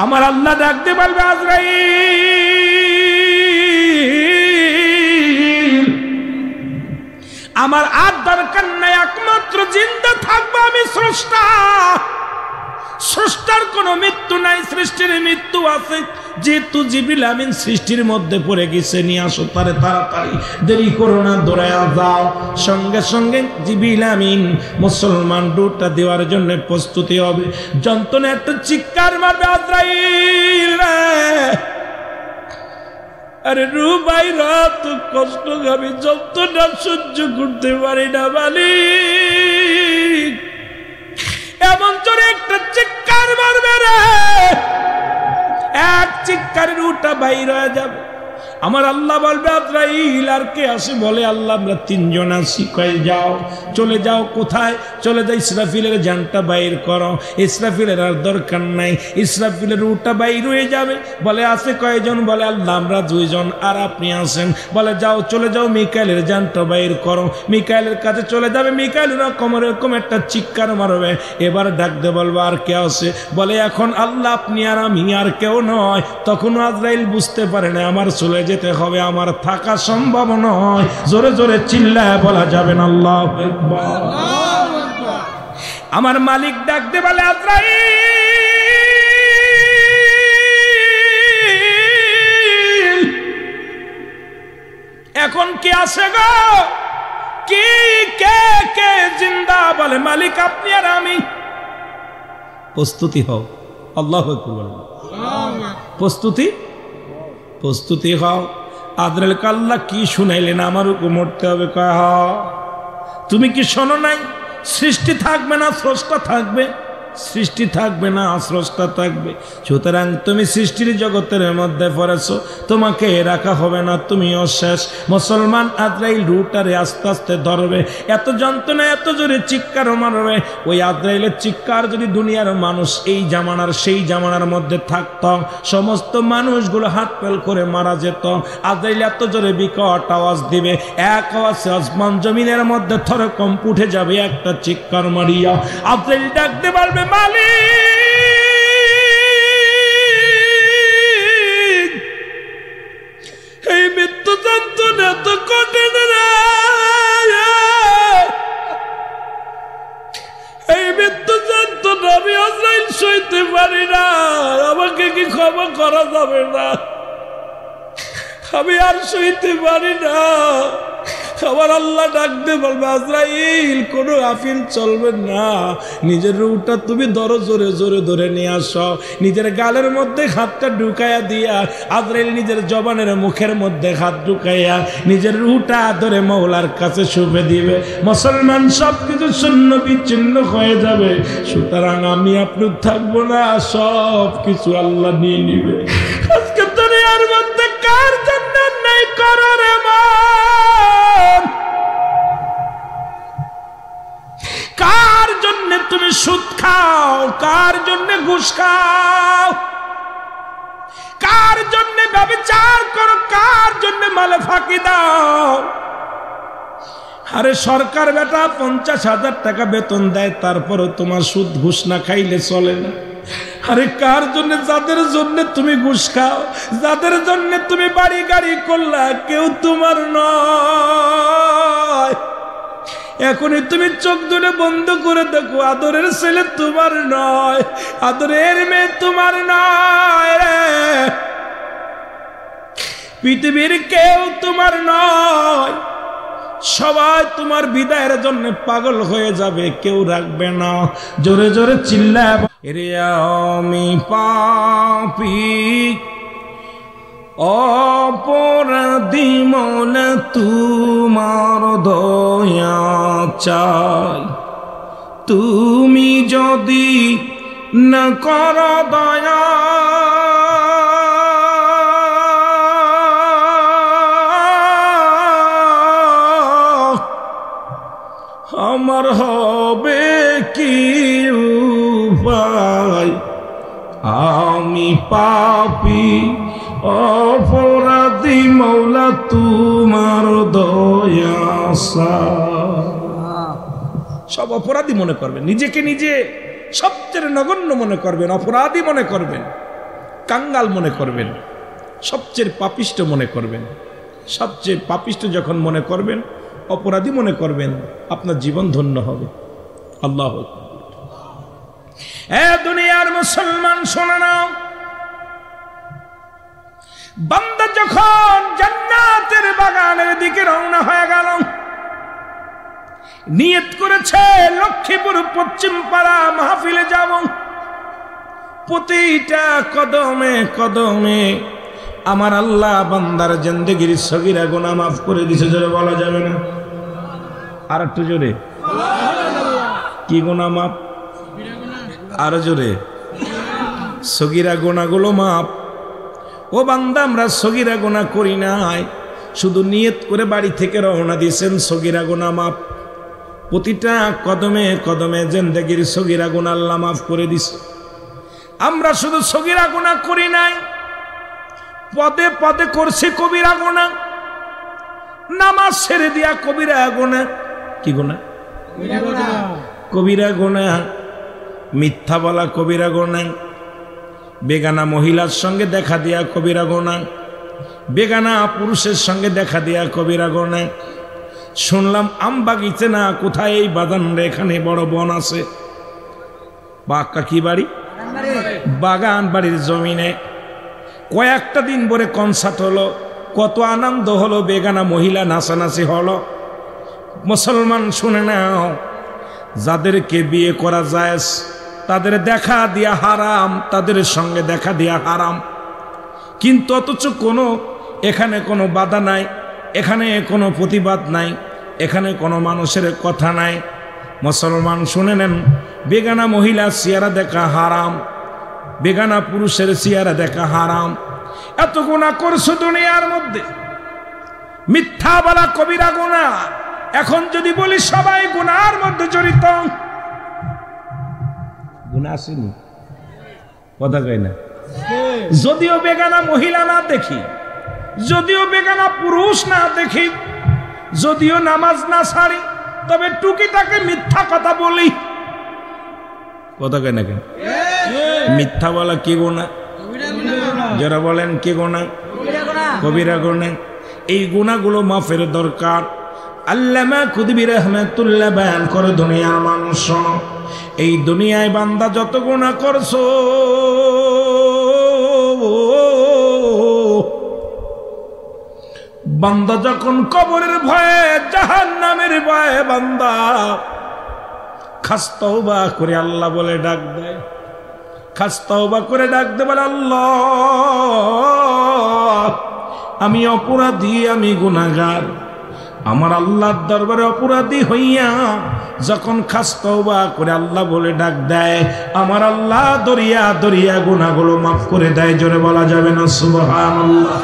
আমার আল্লাহ ডাকতে বলবে আজরাইল আমার আর দরকার নাই, একমাত্র জিন্দা থাকবো আমি স্রষ্টা। স্রষ্টার কোনো মৃত্যু নাই, সৃষ্টির মৃত্যু আছে। যেহেতু জিবরিল আমিন সৃষ্টির মধ্যে পড়ে গেছে, নিয়ে আসো তারে তাড়াতাড়ি, দেরি করো না, দৌড়ায়া যাও। সঙ্গে সঙ্গে জিবরিল আমিন মুসলমান রুটা দেওয়ার জন্য প্রস্তুতি হবে। যন্ত্রণা একটা চিৎকার মারবে আজরাইল রে, আরে রু ভাই রাত কষ্ট আমি যন্ত্রণা সহ্য করতে পারি না মালিক। এমন জোরে একটা চিৎকার মারবে রে, এক চিৎকারে রুটা বাইর হয়ে যাবে। আমার আল্লাহ বলবে আজরাইল আর কে আসে? বলে আল্লাহ আমরা তিনজন আসি। কয়ে যাও, চলে যাও। কোথায় চলে যাই? ইসরাফিলের জানটা বাইর করো। ইসরাফিলের আর দরকার নাই, ইসরাফিলের রুটা বাইর হয়ে যাবে। বলে আছে কয়জন? বলে আল্লাহ আমরা দুইজন, আর আপনি আসেন। বলে যাও, চলে যাও, মিকাইলের জানটা বাইর করো। মিকাইলের কাছে চলে যাবে। মিকাইল এরকম একটা চিৎকার মারবে। এবার ডাকতে বলবো আর কে আসে? বলে এখন আল্লাহ আপনি আর আমি, আর কেউ নয়। তখন আজরাইল বুঝতে পারে না আমার চলে যেতে হবে, আমার থাকা সম্ভব নয়। জোরে জোরে চিল্লায় বলা যাবে না আল্লাহু আকবার। আমার মালিক ডাকতে বলে আজরাইল এখন কে আসে গো? কি কে কে জিন্দা? বলে মালিক আপনি আর আমি। প্রস্তুতি হও। আল্লাহু আকবার। প্রস্তুতি হও। আজরাইল আল্লাহ কি শুনাইলেন? আমার উপর মরতে হবে। কয় হ, তুমি কি শোনো নাই? সৃষ্টি থাকবে না, স্রষ্টা থাকবে। সৃষ্টি থাকবে না, স্রষ্টা থাকবে। সুতরাং তুমি সৃষ্টির জগতের মধ্যে পড়েছো, তোমাকে রাখা হবে না, তুমিও শেষ। মুসলমান আজরাইল রুটারে আস্তে আস্তে ধরবে। এত যন্ত্রণা, এত জোরে চিৎকার মারবে। ওই আজরাইলের চিৎকার যদি দুনিয়ার মানুষ এই জামানার সেই জামানার মধ্যে থাকত, সমস্ত মানুষগুলো হাত পেল করে মারা যেত। আজরাইল এত জোরে বিকট আওয়াজ দিবে, এক আওয়াজে আসমান জমিনের মধ্যে থরকম্প উঠে যাবে একটা চিৎকার মারিয়া। আজরাইল ডাকতে পারবে মালিক এই মৃত্যু যন্ত্রণা তো কঠিন রে, এই মৃত্যু যন্ত্রণা আমি আজরাইল সইতে পারি না। আমাকে কি ক্ষমা করা যাবে না? আমি আর সইতে পারি না। আমার আল্লাহ ডাকতে বলবে আজরাইল কোনো আফিল চলবে না, নিজের রুটা তুমি ধরো, জোরে জোরে ধরে নিয়ে আসো। নিজের গালের মধ্যে হাতটা ঢুকাইয়া দিয়া আজরাইল নিজের জবানের মুখের মধ্যে হাত ঢুকাইয়া নিজের রুটা ধরে মওলার কাছে শুবে দিবে। মুসলমান সব কিছু শূন্য বিচ্ছিন্ন হয়ে যাবে। সুতরাং আমি আপনি থাকবো না, সব কিছু আল্লাহ নিয়ে নিবে। আজকে দুনিয়ার মধ্যে কার জন্য নাই করার এমন? কার জন্য তুমি সুদ খাও? কার জন্য ঘুষ খাও? কার জন্য ব্যভিচার করো? কার জন্য মালে ফাঁকি দাও? আরে সরকার বেটা 50,000 টাকা বেতন দেয়, তারপরও তোমার সুদ ঘুষ না খাইলে চলে না। আরে কার জন্য? যাদের জন্য তুমি ঘুষ খাও, যাদের জন্য তুমি বাড়ি গাড়ি করলা, কেউ তোমার নয়। এখনই তুমি চোখ দুটো বন্ধ করে দেখো, আদরের ছেলে তোমার নয়, আদরের মেয়ে তোমার নয় রে। পৃথিবীর কেউ তোমার নয়। সবাই তোমার বিদায়ের জন্য পাগল হয়ে যাবে, কেউ রাখবে না। জোরে জোরে চিল্লায় রে আমি পাপী অপরাধী, মৌলা তোমার দয়া চাই। তুমি যদি না করো দয়া, আমার হবে কি উপায়? আমি পাপী অপরাধী, মৌলা তোমার দয়া চাই। সব অপরাধী মনে করবেন, নিজেকে নিজে সবচেয়ে নগণ্য মনে করবেন, অপরাধী মনে করবেন। কাঙ্গাল মনে করবেন, সবচেয়ে পাপিষ্ট মনে করবেন। সবচেয়ে পাপিষ্ট যখন মনে করবেন, অপরাধী মনে করবেন, আপনার জীবন ধন্য হবে। আল্লাহ এ দুনিয়ার মুসলমান শোনো না, বান্দা যখন জান্নাতের বাগানের দিকে রওনা হয়ে গেল, নিয়ত করেছে লক্ষ্মীপুর পশ্চিম পাড়া মাহফিলে যাব, প্রতিটা কদমে কদমে আমার আল্লাহ বান্দার জিন্দেগির সগীরা গুনাহ মাফ করে দিয়েছে। জোরে বলা যাবে না? আর একটু জোরে। কি গুনাহ মাফ? আরো জোরে। সগীরা গুনাহগুলো মাফ। ও বান্দা, আমরা সগীরা গুনাহ করি নাই, শুধু নিয়ত করে বাড়ি থেকে রওনা দিয়েছেন, সগীরা গুনাহ মাফ। প্রতিটা কদমে কদমে জিন্দেগির সগীরা গুনাহ আল্লাহ মাফ করে দিছে। আমরা শুধু সগীরা গুনাহ করি নাই, পদে পদে করছি কবিরা গুনাহ। নামাজ ছেড়ে দিয়া কবিরা গুনাহ। কি গুনাহ? কবিরা গুনাহ। মিথ্যা বলা কবিরা গুনাহ, বেগানা মহিলার সঙ্গে দেখা দিয়া কবিরা গুনাহ, বেগানা পুরুষের সঙ্গে দেখা দিয়া কবিরা গুনাহ। শুনলাম আম বাগিচে না কোথায় এই বাগান রে, এখানে বড় বন আছে। বাক্কা কি বাড়ি? বাগান বাড়ির জমিনে কয়েকটা দিন পরে কনসার্ট হলো, কত আনন্দ হলো, বেগানা মহিলা নাচানাচি হলো। মুসলমান শুনে নাও, যাদেরকে বিয়ে করা যায় তাদের দেখা দিয়া হারাম, তাদের সঙ্গে দেখা দিয়া হারাম। কিন্তু অথচ এখানে কোনো বাধা নাই, এখানে কোনো প্রতিবাদ নাই, এখানে কোনো মানুষের কথা নাই। মুসলমান শুনে নেন, বেগানা মহিলা চেহারা দেখা হারাম, বেগানা পুরুষের চেহারা দেখা হারাম। এত গুনাহ করছো দুনিয়ার মধ্যে, মিথ্যা বলা কবিরা গুনাহ। এখন যদি বলি সবাই গুনার মধ্যে জড়িত, গুনাহ আসেনি? কথা কয় না? যদিও বেগানা মহিলা না দেখি, যদিও বেগানা পুরুষ না দেখি, যদিও নামাজ না ছাড়ি, তবে টুকিটাকে মিথ্যা কথা বলি। কথা কয় না কেন? মিথ্যা বলা কি গুনাহ? যারা বলেন কি গুনাহ? কবিরা গুনাহ। এই গুনাহগুলো মাফের দরকার। আল্লামা খুদবি রাহমাতুল্লাহ বয়ান করে, দুনিয়ার মানুষ, এই দুনিয়ায় বান্দা যত গুনাহ করছো, বান্দা যখন কবরের ভয়ে, জাহান্নামের ভয়ে বান্দা খাস তওবা করে আল্লাহ বলে ডাক দেয়, খাস তওবা করে ডাক দে, বলে আল্লাহ আমি অপরাধী, আমি গুনাহগার। আমার আল্লাহর দরবারে অপরাধী হইয়া যখন খাস তওবা করে আল্লাহ বলে ডাক দেয়, আমার আল্লাহ দরিয়া দরিয়া গুনাহগুলো মাফ করে দেয়। জোরে বলা যাবে না সুবহানাল্লাহ?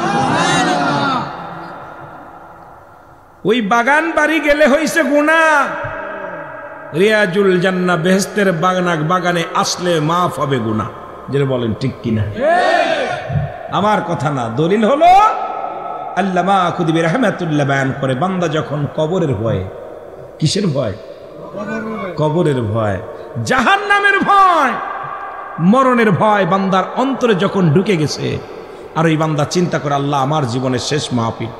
ওই বাগান বাড়ি গেলে হইছে গুনাহ, রিয়াজুল জান্নাহ বেহেশতের বাগানে আসলে মাফ হবে গুনাহ। যেটা বলেন ঠিক কিনা? আমার কথা না, দলিল হলো আল্লামা খুদবি রাহমাতুল্লাহ বয়ান করে, বান্দা যখন কবরের ভয়, কিসের ভয়? কবরের ভয়, জাহান্নামের ভয়, মরণের ভয় বান্দার অন্তরে যখন ঢুকে গেছে, আর ওই বান্দা চিন্তা করে, আল্লাহ আমার জীবনের শেষ মাহফিল,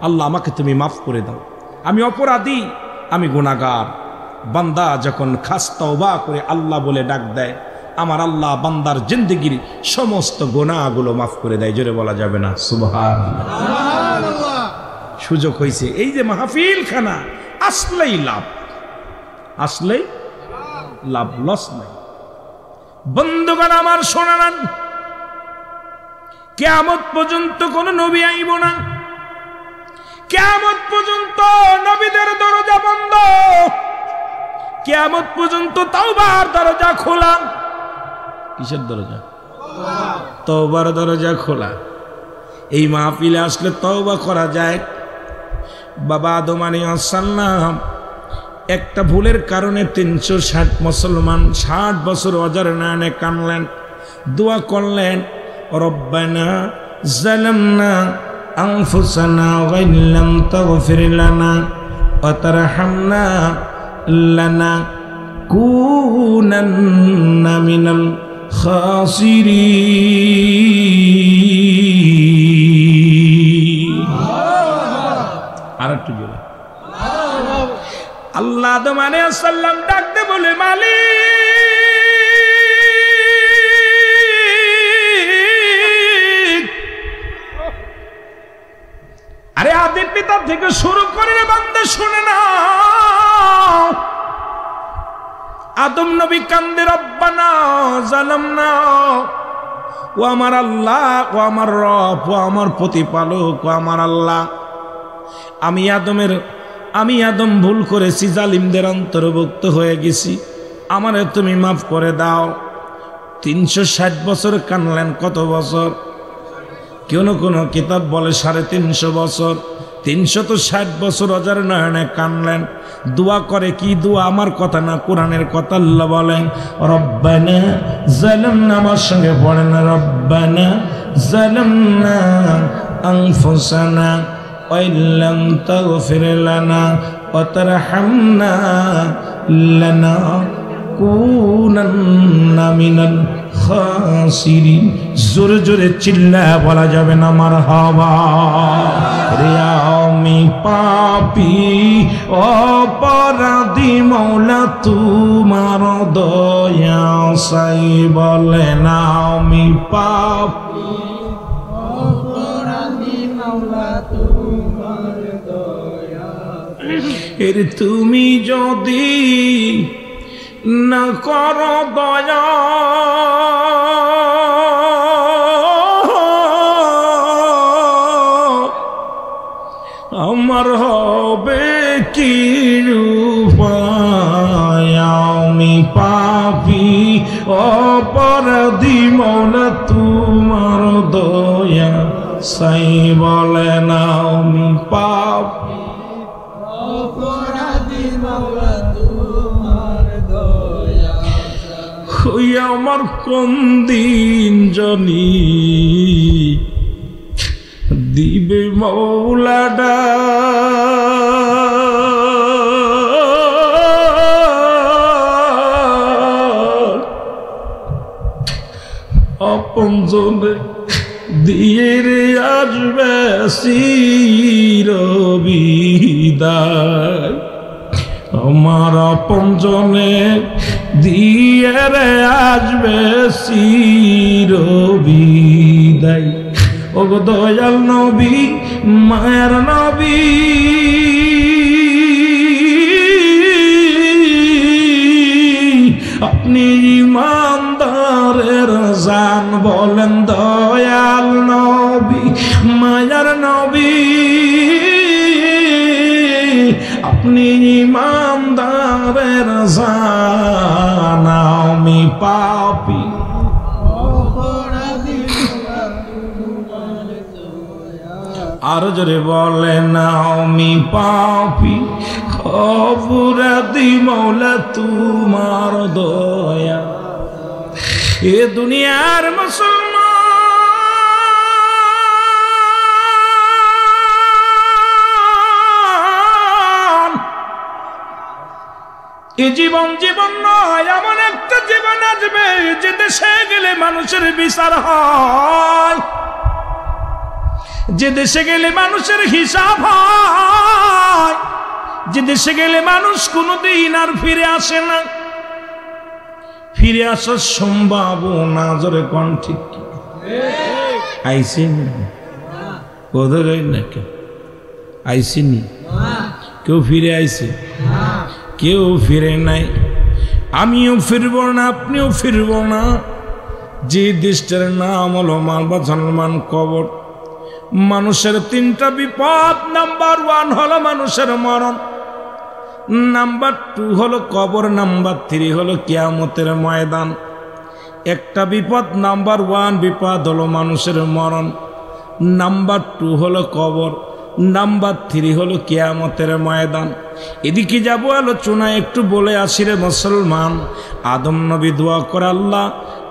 আল্লাহ আমাকে তুমি মাফ করে দাও, আমি অপরাধী, আমি গুনাহগার। বান্দা যখন খাস তওবা করে আল্লাহ বলে ডাক দেয়, আমার আল্লাহ বান্দার জিন্দেগির সমস্ত গুনাহগুলো মাফ করে দেয়। জোরে বলা যাবে না সুবহানাল্লাহ? সুযোগ হয়েছে, এই যে মাহফিল খানা, আসলেই লাভ, আসলেই লাভ, লস নাই। বন্ধুগণ আমার শোনান, কিয়ামত পর্যন্ত কোন নবী আইব না, কিয়ামত পর্যন্ত নবীদের দরজা বন্ধ, কিয়ামত পর্যন্ত তওবার দরজা খোলা। কিসের দরজা? তওবার দরজা খোলা। এই মাহফিলে আসলে তওবা করা যায়। বাবা আদম আলাইহিস সালাম একটা ভুলের কারণে 360 মুসলমান 60 বছর অজার নানে কানলেন, দোয়া করলেন, রব্বানা যালামনা আনফুসানা ওয়া ইল্লাম তাগফির লানা ওয়া তারহামনা লানাকুনান্না মিনাল খাসিরিন। থেকে শুরু করে বান্দা শুনে না, আদম নবী কান্দে রব্বানা জালামনা, ও আমার আল্লাহ, ও আমার রব, ও আমার প্রতিপালক, ও আমার আল্লাহ, আমি আদম ভুল করেছি, জালিমদের অন্তর্ভুক্ত হয়ে গেছি, আমারে তুমি মাফ করে দাও। 360 বছর কানলেন। কত বছর? কোনো কিতাব বলে 350 বছর, 360 বছর অজার নয়নে কানলেন। দোয়া করে কি দোয়া? আমার কথা না, কোরআনের কথা। আল্লাহ বলেন রব্বানা জালামনা, আমার সঙ্গে পড়েন রব্বানা জালামনা আনফুসানা ওয়া ইল্লাম তাগফির লানা ওয়া তারহামনা লানাকুনান্না মিনাল খাসিরিন। জোরে জোরে চিল্লা বলা যাবে না মারহাবা। রে আমি পাপী অপরাধী, মওলা তোমার দয়া চাই। বলে না আমি পাপী অপরাধী, মওলা তোমার দয়া। এর তুমি যদি না করো দয়া, আমার হবে কি উপায়? আমি পাপী অপরাধী, মওলা তোমার দয়া চাই। বলে না আমি পাপী অপরাধী, মওলা তোমার দয়া চাই। আমার কোন দিন জানি দিবে মৌলাডা, আপনজনে দিয়ে রে আসবে চিরবিদায়। আমার আপনজনে দিয়ে রে আসবে চিরবিদায়। ও দয়াল নবী, মায়ের নবী, আপনি ইমানদারের জান। বলেন দয়াল নবী, মায়ের নবী, আপনি ইমানদারের জান। আমি পাপী আরো জোরে বলে না আমি পাপী অপরাধী, মওলা তোমার দয়া। এ দুনিয়ার মুসলমান, এ জীবন নয়, এমন একটা জীবন আসবে যে দেশে গেলে মানুষের বিচার হয়, যে দেশে গেলে মানুষের হিসাব হয়, যে দেশে গেলে মানুষ কোনোদিন আর ফিরে আসে না। ফিরে আসার সম্ভাবনা জোরে কোন ঠিক আইসেন কোথায় না কেউ আইসেনি, কেউ ফিরে আইছে, কেউ ফিরে নাই। আমিও ফিরব না, আপনিও ফিরব না। যে দেশটার নাম হলো মুসলমান কবর। মানুষের 3টা বিপদ। নাম্বার 1 হলো মানুষের মরণ, নাম্বার 2 হলো কবর, নাম্বার 3 হলো কিয়ামতের ময়দান। একটা বিপদ, নাম্বার 1 বিপদ হলো মানুষের মরণ, নাম্বার 2 হলো কবর, নাম্বার 3 হলো কিয়ামতের ময়দান। এদিকে যাব আলোচনা, একটু বলে আসি রে মুসলমান। আদম নবী দোয়া করে, আল্লাহ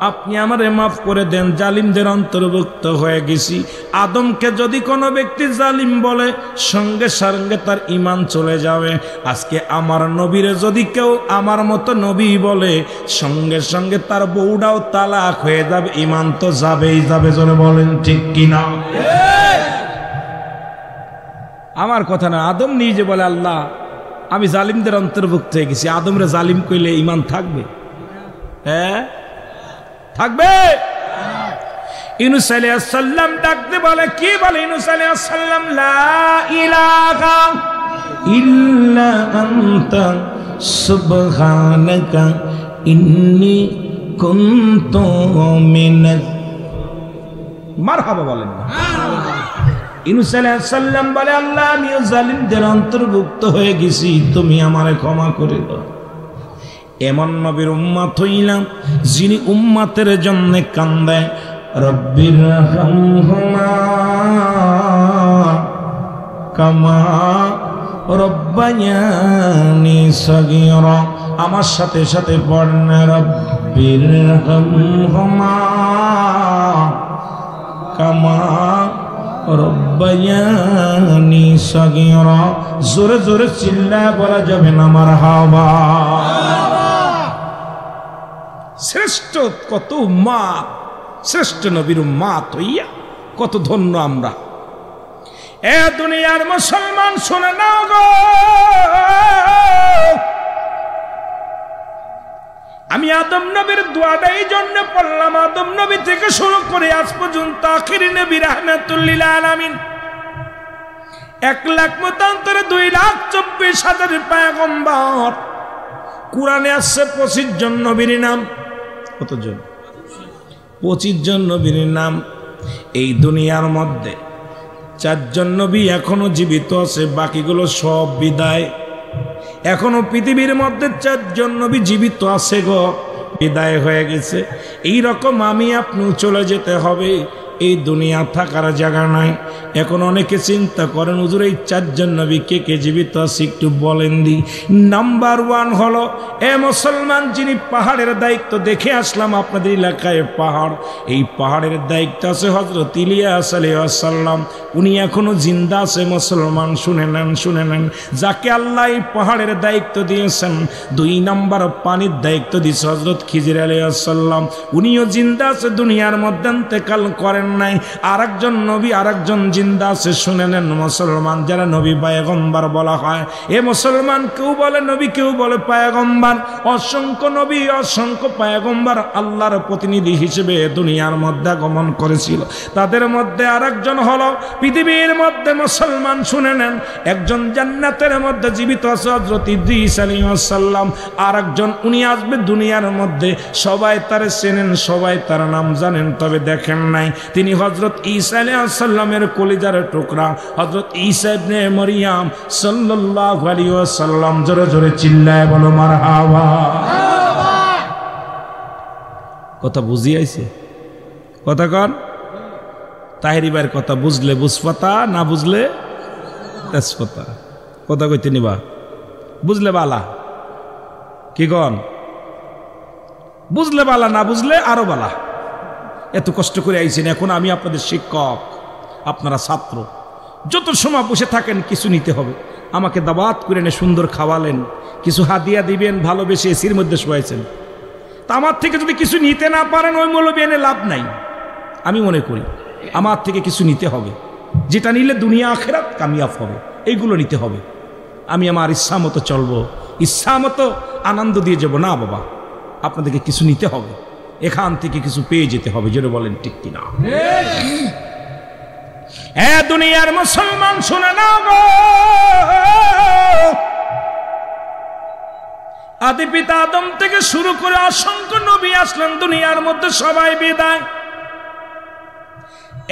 আপনি আমারে মাফ করে দেন, জালিমদের অন্তর্ভুক্ত হয়ে গেছি। আদমকে যদি কোনো ব্যক্তি জালিম বলে, সঙ্গে সঙ্গে তার ঈমান চলে যাবে। আজকে আমার নবীরে যদি কেউ আমার মতো নবী বলে, সঙ্গে সঙ্গে তার বউটাও তালাক হয়ে যাবে, ঈমান তো যাবেই যাবে। জোরে বলেন ঠিক কিনা? আমার কথা না, আদম নিজে বলে আল্লাহ আমি জালিমদের অন্তর্ভুক্ত হয়ে গেছি। আদমরে জালিম কইলে ঈমান থাকবে? হ্যাঁ থাকবে। ইউনূস আলাইহিস সালাম ডাকতে বলে, কি বলে ইউনূস আলাইহিস সালাম? লা ইলাহা ইল্লা আনতা সুবহানাকা ইন্নী কুনতু মিনাজ মারহাবা বলেন না। ইউনূস আলাইহিস সালাম বলে, আল্লাহ আমিও জালিমদের অন্তর্ভুক্ত হয়ে গেছি, তুমি আমারে ক্ষমা করে দাও। এমন নবীর উম্মত হইলাম যিনি উম্মতের জন্য কান্দে, রব্বির রহমহুমা কামা রব্বায়ানি সগীরা। আমার সাথে সাথে পড়েন, রব্বির রহমহুমা কামা রব্বায়ানি সগীরা। জোরে জোরে চিল্লায় বলা যাবে না মারহাবা। শ্রেষ্ঠ কত উম্মাত, শ্রেষ্ঠ নবীর উম্মাত হইয়া কত ধন্য আমরা। এ দুনিয়ার মুসলমান শুনে নাও গো, আমি আদম নবীর দোয়াটা এই জন্য পড়লাম, আদম নবী থেকে শুরু করে আজ পর্যন্ত আখিরি নবী রাহমাতুল লিল আলামিন 1,00,000 মতান্তরে 2,24,000 পয়গম্বর। কুরআনে আছে 25 জন নবীর নাম। কতজন? 25 জন নবীর নাম। এই দুনিয়ার মধ্যে 4 জন নবী এখনো জীবিত আছে, বাকিগুলো সব বিদায়। এখনো পৃথিবীর মধ্যে 4 জন নবী জীবিত আছে গো, বিদায় হয়ে গেছে। এই রকম আমি আপনিও চলে যেতে হবে, এই দুনিয়া থাকার জায়গা নাই। এখন অনেকে চিন্তা করেন, হুজুর এই 4 জন নবী কে কে জীবিত আছে একটু বলেন দি। নাম্বার 1 হলো এ মুসলমান, যিনি পাহাড়ের দায়িত্ব দেখে আসলাম আপনাদের এলাকায় পাহাড়, এই পাহাড়ের দায়িত্ব আছে হযরত ইলিয়াস আলাইহিস সালাম। উনি এখনো জিন্দা আছে মুসলমান, শুনে নেন শুনে নেন। যাকে আল্লাহ এই পাহাড়ের দায়িত্ব দিয়েছেন, 2 নাম্বার পানির দায়িত্ব দিয়েছে হযরত খিজির আলাইহিস সালাম। উনিও জিন্দা আছে, দুনিয়ার মধ্যে ইন্তেকাল করেন নাই। আরেকজন নবী আরেকজন জিন্দা আছে, শুনে নেন মুসলমান। যারা নবী পয়গম্বর বলা হয়, এ মুসলমান কেউ বলে নবী কেউ বলে পয়গম্বর। অসংখ্য নবী অসংখ্য পয়গম্বর আল্লাহর প্রতিনিধি হিসেবে দুনিয়ার মধ্যে আগমন করেছিল। তাদের মধ্যে আরেকজন হলো পৃথিবীর মধ্যে মুসলমান, শুনে নেন, একজন জান্নাতের মধ্যে জীবিত আছে হযরত ইদ্রিস আলাইহিস সালাম। আরেকজন উনি আসবে দুনিয়ার মধ্যে, সবাই তারে চেনেন, সবাই তার নাম জানেন, তবে দেখেন নাই। তিনি হযরত ঈসা আলাইহিস সালামের কলিজার টুকরা, হযরত ঈসা ইবনে মরিয়ম সাল্লাল্লাহু আলাইহি ওয়াসাল্লাম। জোরে জোরে চিল্লায় বলো মারহাবা। কথা বুঝি আইছে? কথা কন। তাহেরি ভাইয়ের কথা বুঝলে বুঝপাতা, না বুঝলে তেজপাতা। কথা কইতে নিবা, বুঝলে বালা, কি কন? বুঝলে বালা, না বুঝলে আরো বালা। এত কষ্ট করে আইছেন, এখন আমি আপনাদের শিক্ষক, আপনারা ছাত্র। যত সময় বসে থাকেন কিছু নিতে হবে। আমাকে দাওয়াত করে এনে সুন্দর খাওয়ালেন, কিছু হাদিয়া দিবেন, ভালোবেসে এসির মধ্যে শোয়াইছেন। তা আমার থেকে যদি কিছু নিতে না পারেন, ওই মৌলবি এনে লাভ নাই। আমি মনে করি আমার থেকে কিছু নিতে হবে, যেটা নিলে দুনিয়া আখিরাত কামিয়াব হবে, এইগুলো নিতে হবে। আমি আমার ইচ্ছা মতো চলবো, ইচ্ছা মতো আনন্দ দিয়ে যাব না বাবা। আপনাদেরকে কিছু নিতে হবে, এখান থেকে কিছু পেয়ে যেতে হবে। যেটা বলেন ঠিক কিনা? হ্যাঁ দুনিয়ার মুসলমান শুনে নাও গো, আদি পিতা আদম থেকে শুরু করে অসংখ্য নবী আসলেন দুনিয়ার মধ্যে, সবাই বিদায়।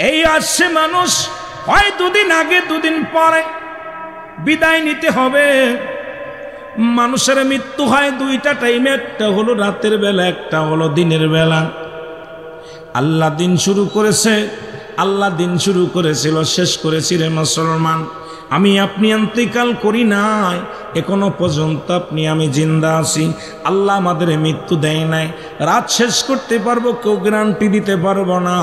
এই আসছে মানুষ, হয় 2 দিন আগে 2 দিন পরে বিদায় নিতে হবে। মানুষের মৃত্যু হয় 2টা টাইমে, একটা হলো রাতের বেলা, একটা হলো দিনের বেলা। আল্লাহ দিন শুরু করেছে, আল্লাহ দিন শুরু করেছিল, শেষ করেছিলেন মুসলমান। আমি আপনি ইন্তেকাল করি নাই, এখনো পর্যন্ত আপনি আমি জিন্দা আছি। আল্লাহ আমাদের মৃত্যু দেয় নাই। রাত শেষ করতে পারবো কেউ গ্যারান্টি দিতে পারবো না।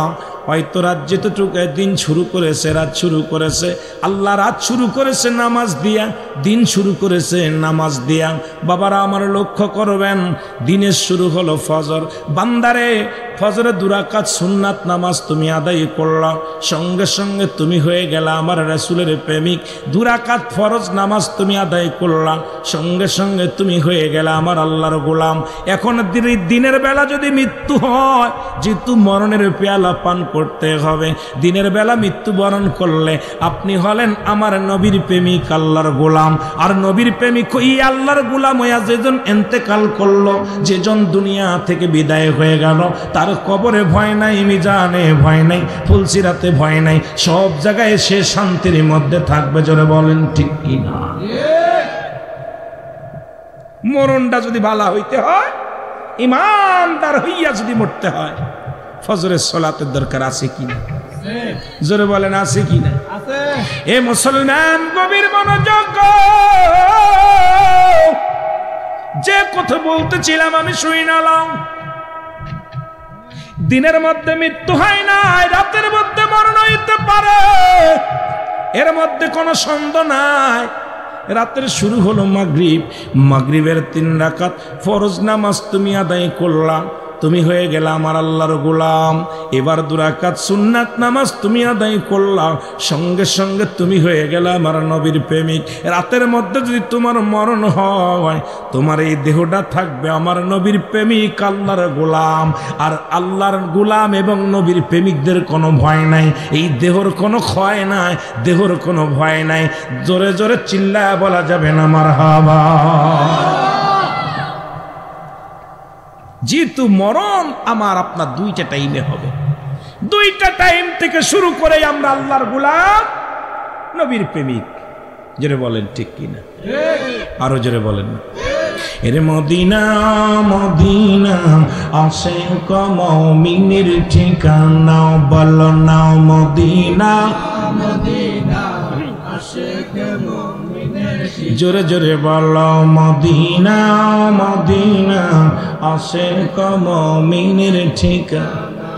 হয়তো রাত যেতটুকু দিন শুরু করেছে, রাত শুরু করেছে আল্লাহ, রাত শুরু করেছে নামাজ দিয়া, দিন শুরু করেছে নামাজ দিয়া। বাবারা আমার লক্ষ্য করবেন, দিনের শুরু হলো ফজর। বান্দারে ফজরে 2 রাকাত সুন্নাত নামাজ তুমি আদায় করলা, সঙ্গে সঙ্গে তুমি হয়ে গেলা আমার রাসূলের প্রেমিক। 2 রাকাত ফরজ নামাজ তুমি আদায় করলা, করলাম, সঙ্গে সঙ্গে তুমি হয়ে গেলে আমার আল্লাহর গোলাম। এখন দিনের বেলা যদি মৃত্যু হয়, যেহেতু মরণের পেয়ালা পান করতে হবে, দিনের বেলা মৃত্যুবরণ করলে আপনি হলেন আমার নবীর প্রেমিক, আল্লাহর গোলাম। আর নবীর প্রেমিক ওই আল্লাহর গোলাম হইয়া যেজন এন্তেকাল করলো, যেজন দুনিয়া থেকে বিদায় হয়ে গেল, তার কবরে ভয় নাই, মিজানে ভয় নাই, ফুলসিরাতে ভয় নাই, সব জায়গায় সে শান্তির মধ্যে থাকবে। জোরে বলেন ঠিক কি না? মরণটা যদি ভালো হইতে হয়, ইমানদার হইয়া যদি মরতে হয়, ফজরের সালাতের দরকার আছে কিনা? জোরে বলেন আছে কিনা? এ মুসলমান গভীর মনোযোগ, যে কথা বলতেছিলাম আমি শুই নালাম। দিনের মধ্যে মৃত্যু হয় না, রাতের মধ্যে মরণ হইতে পারে, এর মধ্যে কোনো সন্দেহ নাই। রাতের শুরু হলো মাগরিব, মাগরিবের 3 রাকাত ফরজ নামাজ তুমি আদায় করলাম, তুমি হয়ে গেলে আমার আল্লাহর গোলাম। এবার 2 রাকাত সুন্নাত নামাজ তুমি আদায় করলাম, সঙ্গে সঙ্গে তুমি হয়ে গেলে আমার নবীর প্রেমিক। রাতের মধ্যে যদি তোমার মরণ হয়, তোমার এই দেহটা থাকবে আমার নবীর প্রেমিক, আল্লাহর গোলাম। আর আল্লাহর গোলাম এবং নবীর প্রেমিকদের কোনো ভয় নাই, এই দেহর কোনো ক্ষয় নাই, দেহর কোনো ভয় নাই। জোরে জোরে চিল্লায় বলা যাবে না মারহাবা। যেহেতু মরণ আমার আপনার 2টা টাইমে হবে, 2টা টাইম থেকে শুরু করে আমরা আল্লাহর গোলাম, নবীর প্রেমিক। জোরে বলেন ঠিক কিনা? আরো জোরে বলেন না। এর মদিনা মদিনা আশিক মুমিনের ঠিকানা, বলো না মদিনা মদিনা আশিক মুমিনের। জোরে জোরে বলো মদিনা মদিনা আশিক মুমিনের ঠিকানা।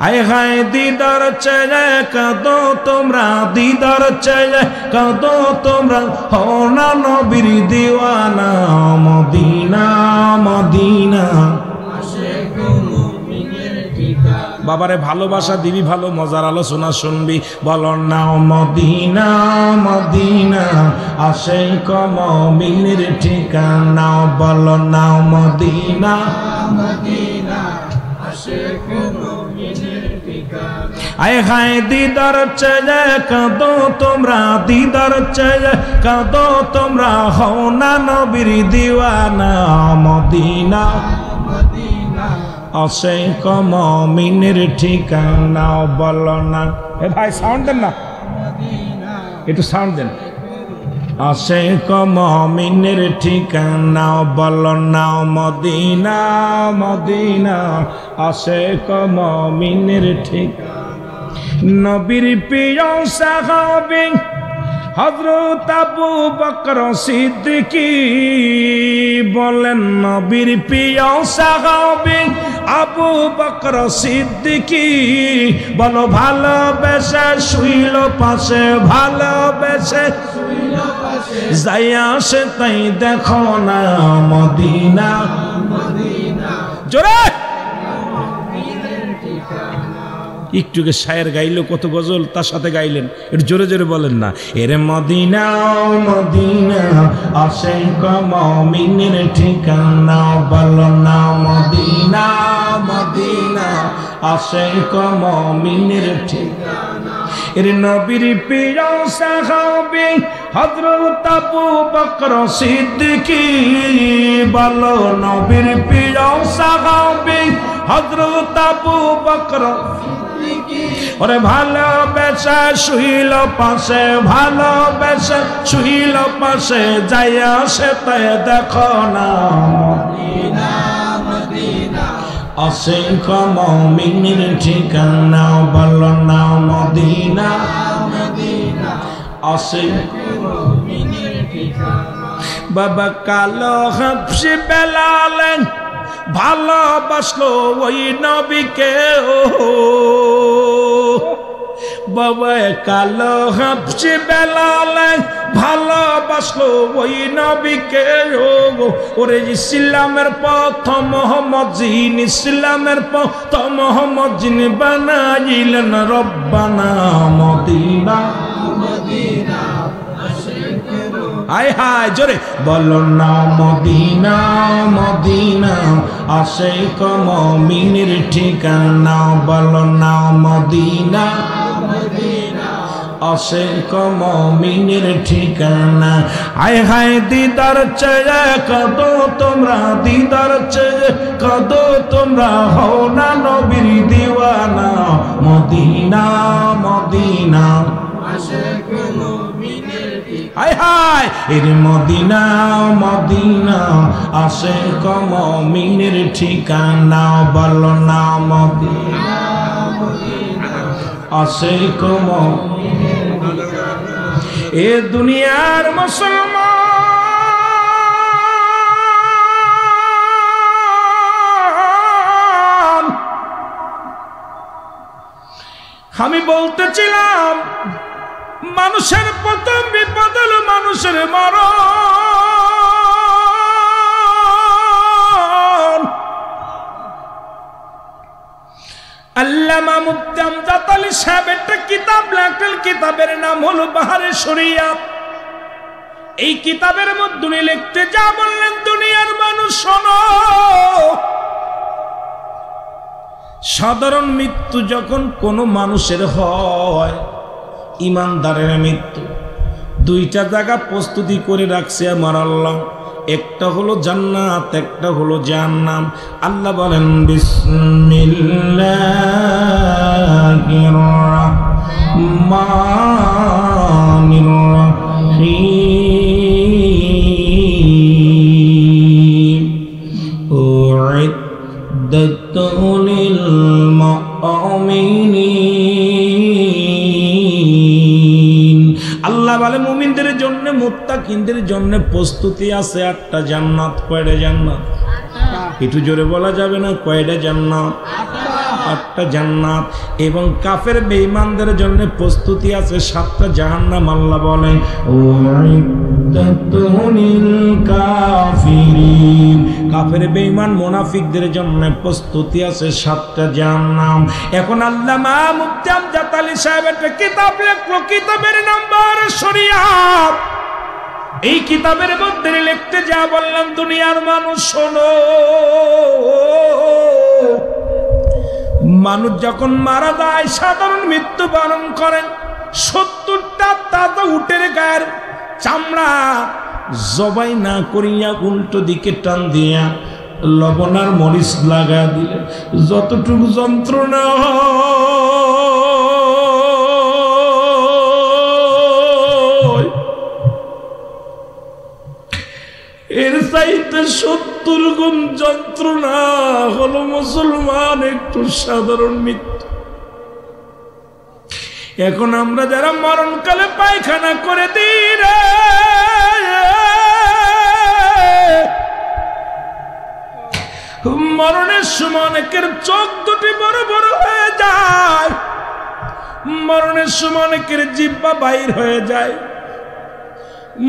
আয় হায় দিদার চাইলে কাঁদো তোমরা, দিদার চাইলে কাঁদো তোমরা, হও না নবীর দিওয়ানা, মদিনা মদিনা আশিক মুমিনের ঠিকানা। বাবারে ভালোবাসা দিবি, ভালো মজার আলোচনা শুনবি, বলো না মদিনা মদিনা আশিক মুমিনের ঠিকানা, বলো না মদিনা মদিনা আশিক মুমিনের ঠিকানা। আয় হায় দিদার চাইলে কাঁদো তোমরা, দিদার চাইলে কাঁদো তোমরা, হও না নবীর দিওয়ানা, মদিনা মদিনা আশিক মুমিনের ঠিকানা, বলো না। এ ভাই সাউন্ড দেন না, একটু সাউন্ড দেন। আশিক মুমিনের ঠিকানা, বলো না মদিনা মদিনা আশিক মুমিনের ঠিকানা। নবীর প্রিয় সাহাবী হযরত আবু বকর সিদ্দিকী বলেন, নবীর প্রিয় সাহাবী আবু বকর সিদ্দিকী, বলো ভালোবেসে শুইল পাশে, ভালোবেসে শুইল পাশে, যাইয়া সে তাই দেখো না মদিনা মদিনা। জোরে একটুকে শায়ের গাইলো, কত গজল তার সাথে গাইলেন, একটু জোরে জোরে বলেন না। এর মদিনা মদিনা আশিক মুমিনের ঠিকানা, বলো না মদিনা মদিনা আশিক মুমিনের ঠিকানা। এর নবীর প্রিয় সাহাবী হযরত আবু বকর সিদ্দিকী, বলো নবীর প্রিয় সাহাবী হযরত আবু বকর সিদ্দিকী, ওরে ভালোবেসে শুইল পাশে, ভালোবেসে শুইল পাশে, যাইয়া সে তাই দেখো না মদিনা মদিনা আশিক মুমিনের ঠিকানা, বলো না মদিনা মদিনা আশিক মুমিনের ঠিকানা। বাবা কালো হাবশি বেলাল ভালোবাসলো ওই নবীকে, বাবা কালো হাবশি বেলাল ভালোবাসলো ওই নবীকে। ওরে ইসলামের পথ মোহাম্মদ জিন, ইসলামের পথ মোহাম্মদ জিন বানাইলেন রব্বানা মদিনা মদিনা আশিক হায় হায় জোরে বলো না মদিনা মদিনা আশিক মুমিনের ঠিকানা বলো না মদিনা আশিক মুমিনের ঠিকানা হায় হায় দিদার চেয়ে কদো তোমরা দিদার চেয়ে কদো তোমরা হও না নবীর দিওয়ানা মদিনা মদিনা আশিক মুমিনের হায় হায় এর মদিনা মদিনা আশিক মুমিনের ঠিকানা বলো না মদিনা আশিক মুমিনের এ দুনিয়ার মুসলমান আমি বলতেছিলাম মানুষের প্রথম বিপদ হলো মানুষের মরণ। আল্লামা মুফতি আমজাদ আলী সাহেব একটা কিতাব লেখেন, কিতাবের নাম হলো বাহারে শরিয়াত। এই কিতাবের মধ্যে উনি লিখতে যা বললেন, দুনিয়ার মানুষ শোনো, সাধারণ মৃত্যু যখন কোনো মানুষের হয়, ইমানদারের মৃত্যু, দুইটা জায়গা প্রস্তুতি করে রাখছে আমার আল্লাহ, একটা হলো জান্নাত, একটা হলো জাহান্নাম। আল্লাহ বলেন বিসমিল্লাহির রাহমানির রাহিম উইদ্দাত লিল মুমিনিন। আল্লাহ বলে মুমিনদের জন্য, মুত্তাকিনদের জন্য প্রস্তুতি আছে 8টা জান্নাত। কয়টা জান্নাত? একটু জোরে বলা যাবে না? কয়টা জান্নাত? 8টা জান্নাত। এবং কাফের বেঈমানদের জন্য প্রস্তুতি আছে 7টা জাহান্নাম। আল্লাহ বলে কাফের বেঈমান মুনাফিকদের জন্য প্রস্তুতি আছে 7টা জাহান্নাম। এখন আল্লামা মুফতি আমজাদ আলী সাহেব একটা কিতাব লেখলো, কিতাবের নাম বাহারে শরিয়াত। এই কিতাবের মধ্যে লিখতে যা বললাম, দুনিয়ার মানুষ শোনো, মানুষ যখন মারা যায় সাধারণ মৃত্যু বরণ করেন, 70টা তাজা উটের গায়ের চামড়া জবাই না করিয়া উল্টো দিকে টান দিয়া লবণার মরিচ লাগা দিলে যতটুকু যন্ত্রণা এর চাইতে 70 গুণ যন্ত্রণা হলো মুসলমান একটু সাধারণ মৃত্যু। এখন আমরা যারা মরণকালে পায়খানা করে দিই রে, মরণের সময় অনেকের চোখ দুটি বড় বড় হয়ে যায়, মরণের সময় অনেকের জিহ্বা বাইর হয়ে যায়,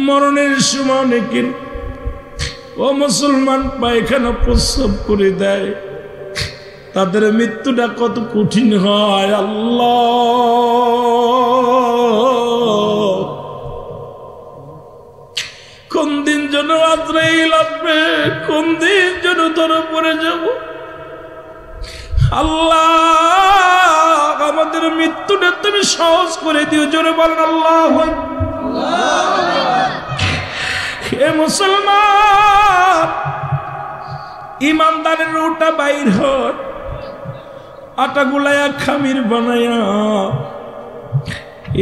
মরণের সময় অনেকের ও মুসলমান পায়খানা প্রস্রাব করে দেয়। তাদের মৃত্যুটা কত কঠিন হয় আল্লাহ! কোন দিন যেন আজরাইল আসবে, কোন দিন যেন ধরে পড়ে যাব। আল্লাহ আমাদের মৃত্যুটা তুমি সহজ করে দিও, জোরে বলেন আল্লাহ। হে মুসলমান, ইমানদারের রুটা বাইর হয়, আটা গুলায়া খামির বানায়া,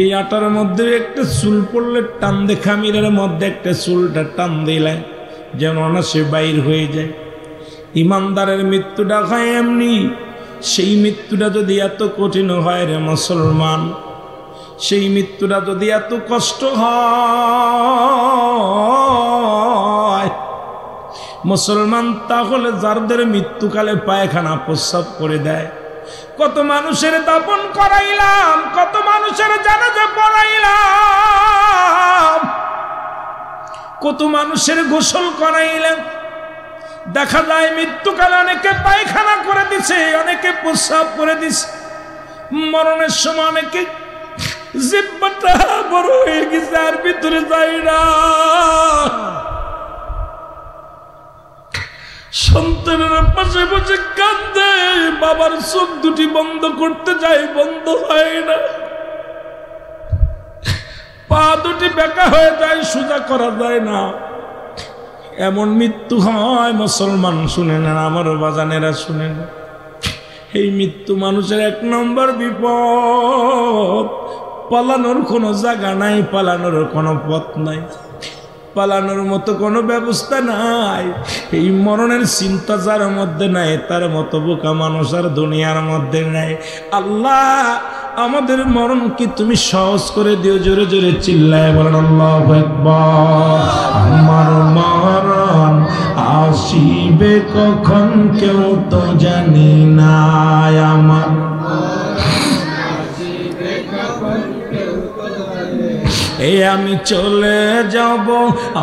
এই আটার মধ্যে একটা চুল পড়লে টান দে, খামিরের মধ্যে একটা চুলটা টান দিলে যেন সে বাইর হয়ে যায়। ইমানদারের মৃত্যুটা হয় এমনি। সেই মৃত্যুটা যদি এত কঠিন হয় রে মুসলমান, সেই মৃত্যুটা যদি এত কষ্ট হয় মুসলমান, তাহলে যাদের মৃত্যুকালে পায়খানা প্রস্রাব করে দেয়, কত মানুষের দাফন করাইলাম, কত মানুষের জানাজা পড়াইলাম, কত মানুষের গোসল করাইলাম, দেখা যায় মৃত্যুকালে অনেকে পায়খানা করে দিছে, অনেকে প্রস্রাব করে দিছে, মরণের সময় অনেকে জিব্বাটা বড় হয়ে গেছে, আর ভিতরে যাই না। সন্তানের পাশে বসে কাঁদে, বাবার চোখ দুটি বন্ধ করতে যায়, বন্ধ হয় না। পা দুটি বেঁকা হয়ে যায়, সোজা করা যায় না। এমন মৃত্যু হয় মুসলমান শুনে না, আমার বাজানেরা শুনে না। এই মৃত্যু মানুষের এক নম্বর বিপদ। পালানোর কোনো জায়গা নাই, পালানোর কোনো পথ নাই, পালানোর মতো কোনো ব্যবস্থা নাই। এই মরণের চিন্তা যার মধ্যে নাই, তার মতো বোকা মানুষ আর দুনিয়ার মধ্যে নাই। আল্লাহ আমাদের মরণ কি তুমি সহজ করে দিও। জোরে জোরে চিল্লায় বলেন আল্লাহু আকবার। আমার মরণ আসিবে কখন কেউ তো জানি না, আমার এই আমি চলে যাব,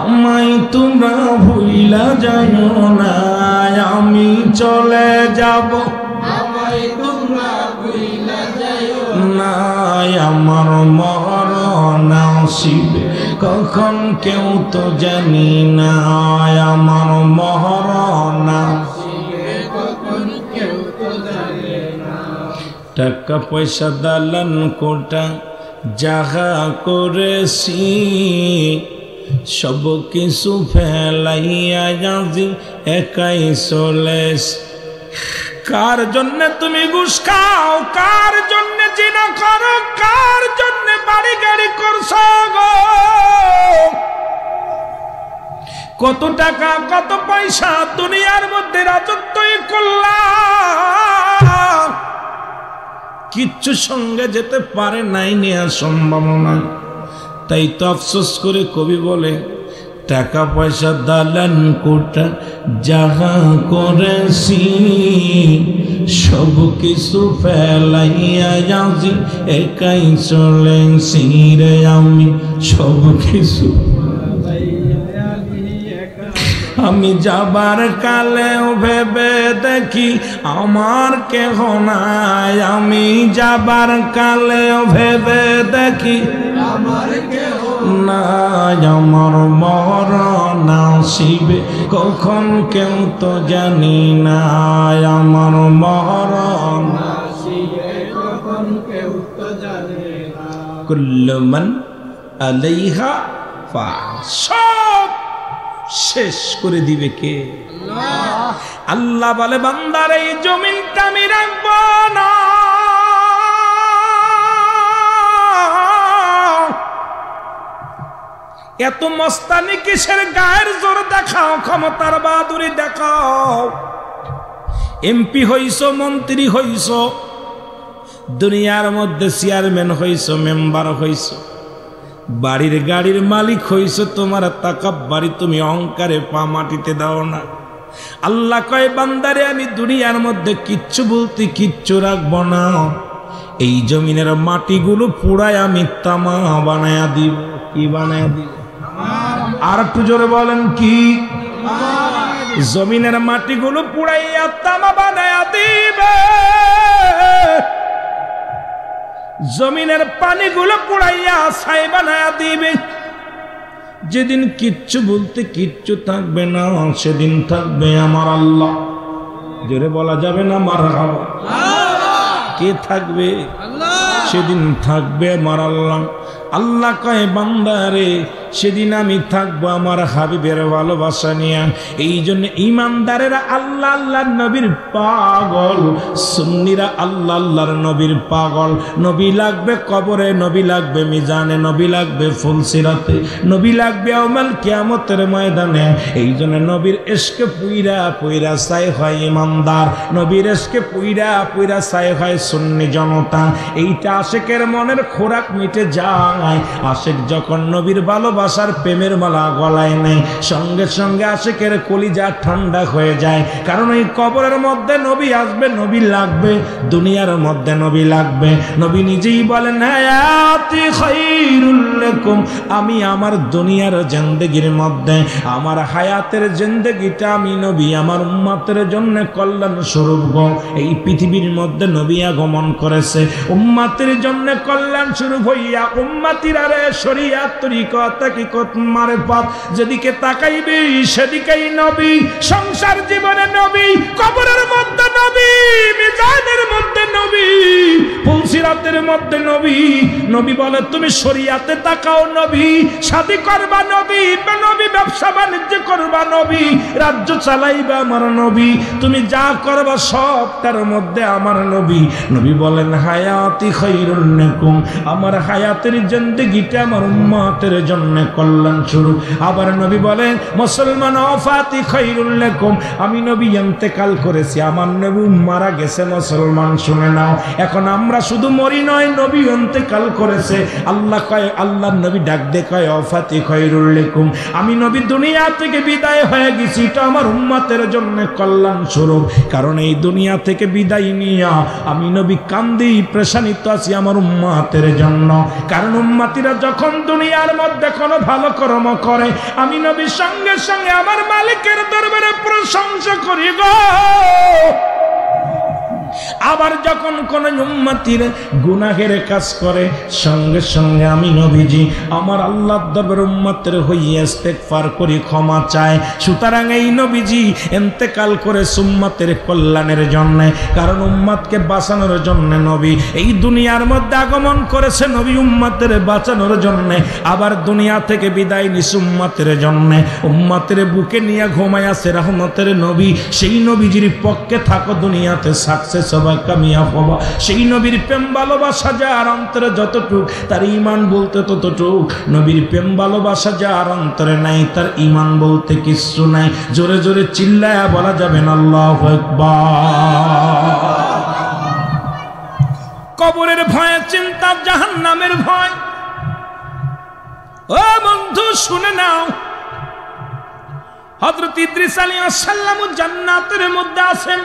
আমায় তোমরা ভুইলা যাইও না। আমি চলে যাব, আমায় তোমরা ভুইলা যাইও না। আমার মরণ আসিবে কখন কেউ তো জানি না, আমার মরণ আসিবে কখন কেউ তো জানি না। টাকা পয়সা দালান কোটা যাহা করেছি, সব কিছু ফেলাইয়া যাজি একাই চলেছি। কার জন্য তুমি ঘুষ খাও, কার জন্য জিনা করো, কার জন্য বাড়ি গাড়ি করছো গো? কত টাকা কত পয়সা দুনিয়ার মধ্যে রাজত্বই করলাম, কিচ্ছু সঙ্গে যেতে পারে নাই, নেওয়ার সম্ভাবনা। তাই তো আফসোস করে কবি বলে, টাকা পয়সা দালান কোটা যাহা করেছি, সব কিছু ফেলাইয়া যাচ্ছি একাই চলেছি রে। আমি সব কিছু, আমি যাবার কালেও ভেবে দেখি আমার কেহ নাই। আমি যাবার কালেও ভেবে দেখি আমার কেহ নাই। আমার মরণ আসিবে কখন কেউ তো জানি না, আমার মরণ আসিবে কখন কেউ তো জানি না। কুল্লু মান আলাইহা ফান, সব শেষ করে দিবে কে? আল্লাহ বলে বান্দার এই জমিনটা আমি রাখবো না। এত মস্তানি কিসের? গায়ের জোর দেখাও, ক্ষমতার বাহাদুরি দেখাও। এমপি হইছো, মন্ত্রী হইছো, দুনিয়ার মধ্যে চেয়ারম্যান হইছো, মেম্বার হইছো, বাড়ির গাড়ির মালিক হইছো, তোমার তাকাব্বুরি, তুমি অহংকারে পা মাটিতে দাও না। আল্লাহ কয় বান্দারে আমি দুনিয়ার মধ্যে কিচ্ছু বলতে কিচ্ছু রাখবো না। এই জমিনের মাটিগুলো পুরাই আমি তামা বানায়া দিব। কি বানায়া দিব? আর একটু জোরে বলেন কি? জমিনের মাটিগুলো পুরাইয়া তামা বানায়া দিবে। জমিনের পানিগুলো পুড়াইয়া ছাই বানায়া দিবে। যেদিন কিচ্ছু বলতে কিচ্ছু থাকবে না, সেদিন থাকবে আমার আল্লাহ। জোরে বলা যাবে না মারহাবা? কে থাকবে? সেদিন থাকবে আমার আল্লাহ। আল্লাহ কয় বান্দারে সেদিন আমি থাকবো আমার হাবিবের ভালোবাসা নিয়ে। এই জন্য ইমানদারেরা আল্লাহ আল্লাহর নবীর পাগল, সুন্নিরা আল্লাহ আল্লাহর নবীর পাগল। নবী লাগবে কবরে, নবী লাগবে মিজানে, নবী লাগবে ফুলসিরাতে, নবী লাগবে ইয়াউমুল কিয়ামতের ময়দানে। এই জন্য নবীর ইশকে পুইরা পুইরা চাই হয় ইমানদার, নবীর ইশকে পুইরা পুইরা চাই হয় সুন্নি জনতা। এইটা আশিকের মনের খোরাক মিটে যায়। আশিক যখন নবীর ভালোবাসা ভালোবাসার প্রেমের মালা গলায় নেই, সঙ্গে সঙ্গে আশিকের কলিজা ঠান্ডা হয়ে যায়। কারণ এই কবরের মধ্যে নবী আসবে, নবী লাগবে, দুনিয়ার মধ্যে নবী লাগবে। নবী নিজেই বলেন হায়াতি খায়রুল লাকুম, আমি আমার দুনিয়ার জিন্দেগির মধ্যে আমার হায়াতের জিন্দেগিটা আমি নবী আমার উম্মতের জন্য কল্যাণ স্বরূপ গো। এই পৃথিবীর মধ্যে নবী আগমন করেছে উম্মতের জন্য কল্যাণ স্বরূপ হইয়া। উম্মতিরা রে শরিয়াত তরিকত তাকিকত মারফত যেদিকে তাকাইবি সেদিকেই নবী। সংসার জীবনে নবী, কবরের মধ্যে নবী, মিজানের মধ্যে নবী, ফুলসিরাতের মধ্যে নবী। নবী বলে তুমি শরিয়াতে তাকাও নবী, শাদী করবা নবী, নবী ব্যবসা বাণিজ্য করবা নবী, রাজ্য চালাইবা আমার নবী, তুমি যা করবা সবটার মধ্যে আমার নবী। নবী বলেন হায়াতি খায়রুল লাকুম, আমার হায়াতের জিন্দেগিটা আমার উম্মতের জন্য কল্যাণ স্বরূপ। আবার নবী বলেন মুসলমান ওয়াফাতি খায়রুল লাকুম, আমি নবী ইন্তেকাল করেছি, আমার নবী মারা গেছে মুসলমান শুনে নাও। এখন আমরা শুধু মরি নয়, নবী ইন্তেকাল করেছে। আল্লাহ কয়, আল্লাহর নবী ডাক দিয়ে কয় ওয়াফাতি খায়রুল লাকুম, আমি নবী দুনিয়া থেকে বিদায় হয়ে গেছি, এটা আমার উম্মতের জন্য কল্যাণ স্বরূপ। কারণ এই দুনিয়া থেকে বিদায় নিয়া আমি নবী কান্দি পেরেশানিত আছি আমার উম্মতের জন্য। কারণ উম্মতিরা যখন দুনিয়ার মধ্যে কোনো ভালো কর্ম করে আমি নবী সঙ্গে সঙ্গে আমার মালিকের দরবারে প্রশংসা করি গো। আবার যখন কোন উম্মতির গুনাহের কাজ করে সঙ্গে সঙ্গে আমি নবীজি আমার আল্লাহর দরবারে উম্মতের হইয়া ইস্তেগফার করি, ক্ষমা চাই। সুতরাং এই নবীজি ইন্তেকাল করে উম্মতের কল্যাণের জন্য, কারণ উম্মতকে বাঁচানোর জন্য নবী এই দুনিয়ার মধ্যে আগমন করেছে, নবী উম্মতের বাঁচানোর জন্য। আবার দুনিয়া থেকে বিদায় নিছে উম্মতের জন্য, উম্মতের বুকে নিয়ে ঘুমায় আছে রহমতের নবী। সেই নবীজির পক্ষে থাকো, দুনিয়াতে সাকসেস সবাই কামিয়াব হবা। সেই নবীর প্রেম ভালোবাসা যার অন্তরে যতটুক, তার ঈমান বলতে ততটুক। নবীর প্রেম ভালোবাসা যার অন্তরে নাই, তার ঈমান বলতে কিচ্ছু নাই। জোরে জোরে চিল্লায়া বলা যাবে না আল্লাহু আকবার। কবরের ভয়ে চিন্তা, জাহান্নামের ভয়। ও বন্ধু শুনে নাও, হযরত ইদ্রিস আলাইহিস সালাম জান্নাতের মধ্যে আছেন,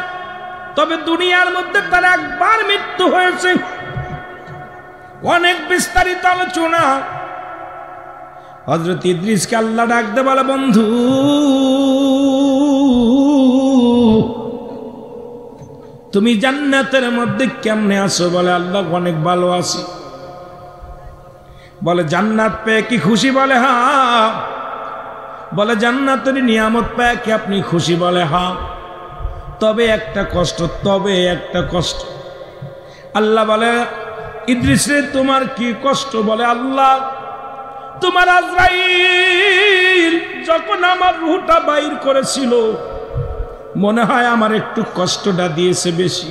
তবে দুনিয়ার মধ্যে তার একবার মৃত্যু হয়েছে। অনেক বিস্তারিত আলোচনা। হযরত ইদ্রিসকে আল্লাহ ডাকতে বলে বন্ধু তুমি জান্নাতের মধ্যে কেমনে আছো? বলে আল্লাহ অনেক ভালো আছি। বলে জান্নাত পেয়ে কি খুশি? বলে হ্যাঁ। বলে জান্নাতের নিয়ামত পেয়ে কি আপনি খুশি? বলে হ্যাঁ। তবে একটা কষ্ট, তবে একটা কষ্ট। আল্লাহ বলে ইদ্রিস রে তোমার কি কষ্ট? বলে আল্লাহ তোমার আজরাইল যখন আমার রূহটা বাইর করেছিল মনে হয় আমার একটু কষ্টটা দিয়েছে বেশি।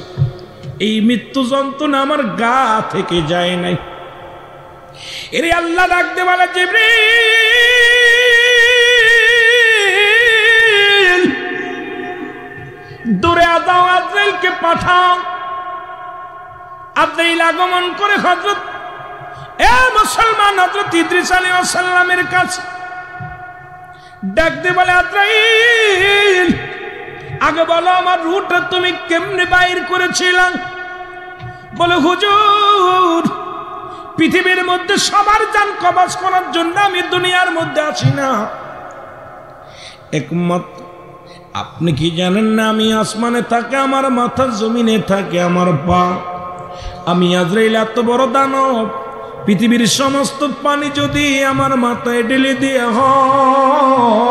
এই মৃত্যু যন্ত্রণা আমার গা থেকে যায় নাই। এরে আল্লাহ ডাকতে বলে জিবরিল দূরে যাও, আজরাইলকে পাঠাও। আজরাইল আগমন করে হযরত মুসলমান হযরত ইদ্রিস আলাইহিস সালামের কাছে ডাকতে বলে আজরাইল আগে বলো আমার রূহটা তুমি কেমনে বাইর করেছিলা? বলে হুজুর পৃথিবীর মধ্যে সবার জান কবজ করার জন্য আমি দুনিয়ার মধ্যে আসি না, একমাত্র আপনি কি জানেন না আমি আসমানে থাকে আমার মাথা, জমিনে থাকে আমার পা। আমি আজরাইল এত বড় দানব, পৃথিবীর সমস্ত পানি যদি আমার মাথায় ঢেলে দিয়ে হয়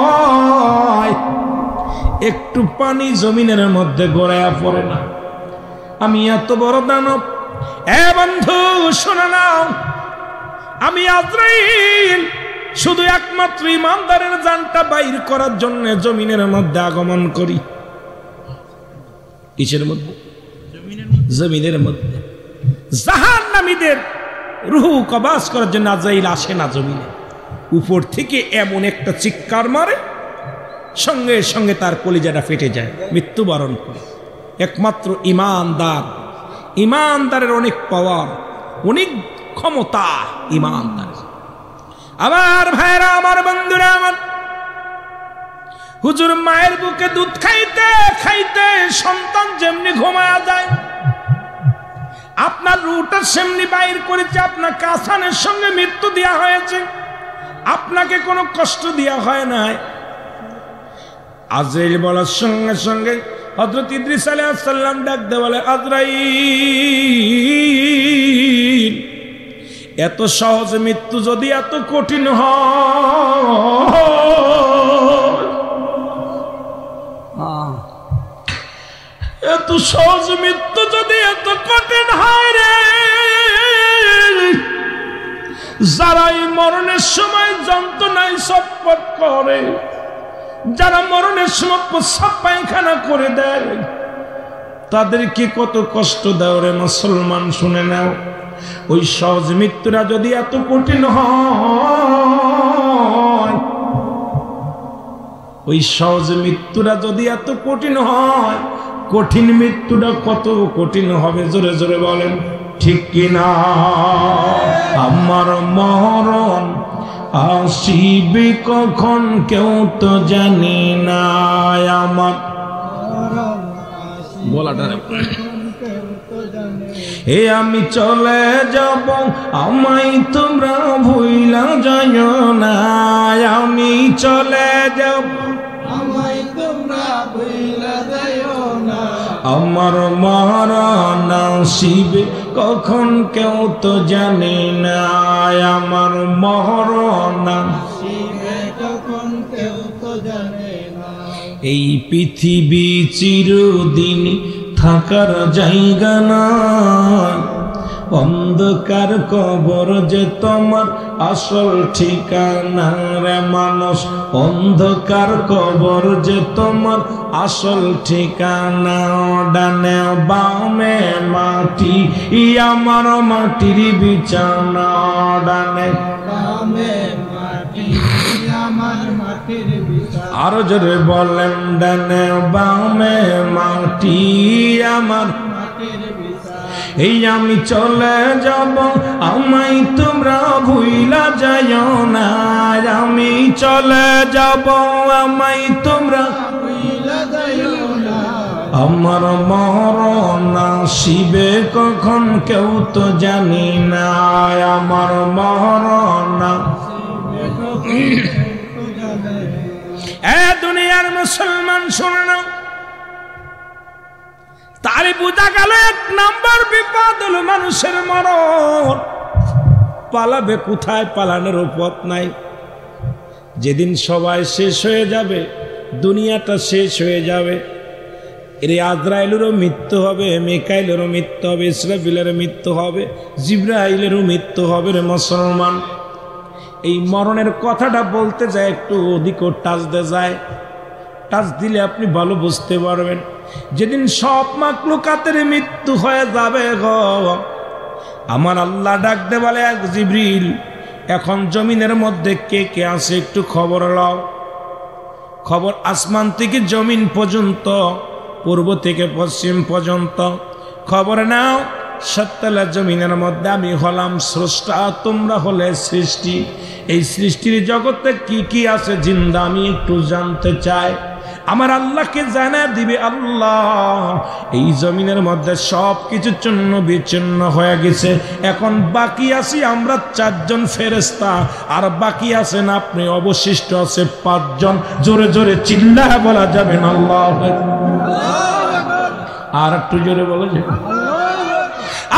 একটু পানি জমিনের মধ্যে গড়ায়া পড়ে না। আমি এত বড় দানব। বন্ধু শোনো নাও, আমি আজরাইল শুধু একমাত্র ইমানদারের জানটা বাইর করার জন্য জমিনের মধ্যে আগমন করি। কিসের মধ্যে? জমিনের মধ্যে। জাহান্নামীদের রূহ কবজ করার জন্য আজরাইল আসে না জমিনে। উপর থেকে এমন একটা চিৎকার মারে, সঙ্গে সঙ্গে তার কলিজাটা ফেটে যায়, মৃত্যুবরণ করে। একমাত্র ইমানদার, ইমানদারের অনেক পাওয়ার, অনেক ক্ষমতা ইমানদার। আমার ভাইরা, আমার বন্ধুরা, আমার হুজুর মায়ের বুকে দুধ খাইতে খাইতে সন্তান যেমনি ঘুমায়া যায়, আপনার রুটা সেমনি বাইর করেছে। আপনাকে আসানের সঙ্গে মৃত্যু দেওয়া হয়েছে, আপনাকে কোনো কষ্ট দেওয়া হয় নাই। আজরাইল বলার সঙ্গে সঙ্গে হযরত ইদ্রিস আলাইহিস সালাম ডাক দিয়ে বলে, আজরাইল, এত সহজ মৃত্যু যদি এত কঠিন হয়, এত সহজ মৃত্যু যদি এত কঠিন হয় রে, যারা এই মরণের সময় যন্ত্রণায় ছটফট করে, যারা মরণের সময় প্রস্রাব পায়খানা করে দেয়, তাদেরকে কত কষ্ট দাও রে মুসলমান, শুনে নাও। ওই সহজ মৃত্যুরা যদি এত কঠিন হয়, ওই সহজ মৃত্যুরা যদি এত কঠিন হয়, কঠিন মৃত্যুটা কত কঠিন হবে জোরে জোরে বলেন, ঠিক কিনা? আমার মরণ আসিবে কখন কেউ তো জানি না, আমার বলাটা এ আমি চলে যাব, আমায় তোমরা ভুইলা যাইও না, আমি চলে যাব, আমায় তোমরা ভুইলা যাইও না, আমার মরণ আসিবে কখন কেউ তো জানে না, আমার মরণ আসিবে কখন কেউ তো জানে না। এই পৃথিবী চিরদিন থাকার জায়গা নয়, অন্ধকার কবর যে তোমার আসল ঠিকানা রে মানুষ, অন্ধকার কবর যে তোমার আসল ঠিকানা। ডানে বামে মাটি, আমার মাটির বিছানা, ডানে বামে মাটি, আমার মাটির বিছানা। আরো জোরে বলেন, ডানে বামে মাটি, আমার মাটির বিছানা। এই আমি চলে যাব, আমায় তোমরা ভুইলা যাইও না, আমি চলে যাব, আমায় তোমরা ভুইলা যাইও না, আমার মরণ আসিবে কখন কেউ তো জানি না, আমার মরণ আসিবে কখন কেউ তো জানে না। এ দুনিয়ার মুসলমান শুনে নাও, তারই বোঝা গেল এক নাম্বার বিপদ হলো মানুষের মরণ। পালাবে কোথায়? পালানোর পথ নাই। যেদিন সবাই শেষ হয়ে যাবে, দুনিয়াটা শেষ হয়ে যাবে, এর আজরাইলেরও মৃত্যু হবে, মিকাইলেরও মৃত্যু হবে, ইসরাফিলের মৃত্যু হবে, জিবরাইলেরও মৃত্যু হবে রে মুসলমান। এই মরণের কথাটা বলতে যায় একটু ওদিকও টাচ দিয়ে যায়, টাচ দিলে আপনি ভালো বুঝতে পারবেন। যেদিন সব মাখলুকাতের মৃত্যু হয়ে যাবে গো, আমার আল্লাহ ডাক দে বলে, এক জিবরিল, এখন জমিনের মধ্যে কে কে আছে একটু খবর লও। খবর আসমান থেকে জমিন পর্যন্ত, পূর্ব থেকে পশ্চিম পর্যন্ত খবর নাও। সত্তালা জমিনের মধ্যে আমি হলাম স্রষ্টা, তোমরা হলে সৃষ্টি। এই সৃষ্টির জগতে কি কি আছে জিন্দা আমি একটু জানতে চাই। আমার আল্লাহকে জানা দিবে আল্লাহ, এই জমিনের মধ্যে সব কিছু চূর্ণ বিচ্ছিন্ন হয়ে গেছে, এখন বাকি আছি আমরা 4 জন ফেরেশতা, আর বাকি আছেন আপনি, অবশিষ্ট আছে 5 জন। জোরে জোরে চিল্লায় বলা যাবে না আল্লাহু আকবার? আর একটু জোরে বলা যাবে?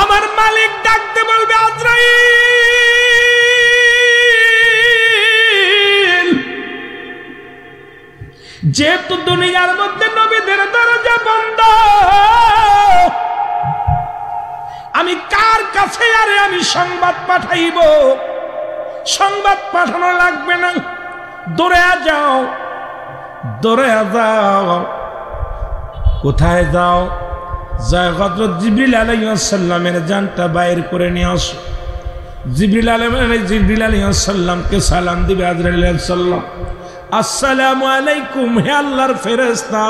আমার মালিক ডাকতে বলবে, আজরাইল, যেহেতু দুনিয়ার মধ্যে নবীদের দরজা বন্ধ, আমি কার কাছে আরে আমি সংবাদ পাঠাইব? সংবাদ পাঠানো লাগবে না, দৌড়ে যাও, দৌড়ে যাও। কোথায় যাও? যায় হযরত জিবরিল আলাইহিস সালামের জানটা বাইর করে নিয়ে আসো। জিবরিল আলাইহিস সালামকে সালাম দিবে আজরাইল আলাইহিস সালাম, আসসালামু আলাইকুম, হে আল্লাহর ফেরেশতা।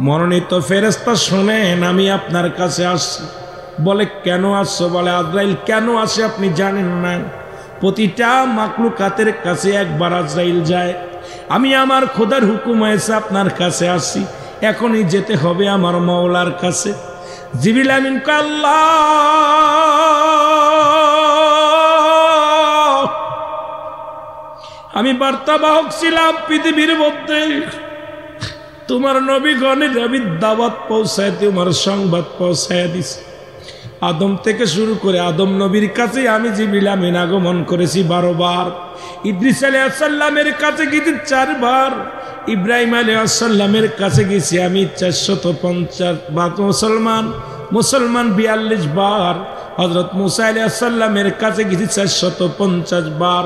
মনোনীত ফেরেশতা, শুনেন আমি আপনার কাছে আসছি। বলে কেন আসছো? বলে আজরাইল কেন আসে আপনি জানেন না? প্রতিটা মাকলুকাতের কাছে একবার আজরাইল যায়। আমি আমার খোদার হুকুম হয়েছে আপনার কাছে আসি, এখনই যেতে হবে আমার মাওলার কাছে। জিবরিল আমিন কয় আল্লাহ, আমি বার্তাবাহক ছিলাম পৃথিবীর মধ্যে, তোমার নবীগণের আমি দাওয়াত পৌঁছায়, তোমার সংবাদ পৌঁছায় দিছি। আদম থেকে শুরু করে আদম নবীর কাছে আমি জিবরিল আমিন আগমন করেছি 12 বার। ইদ্রিস আলাইহিস সালামের কাছে গেছি 4 বার। ইব্রাহিম আলাইহিস সালামের কাছে গেছি আমি 450 বার। মুসলমান 42 বার। হযরত মুসা আলাইহিস সালামের কাছে গেছি 450 বার।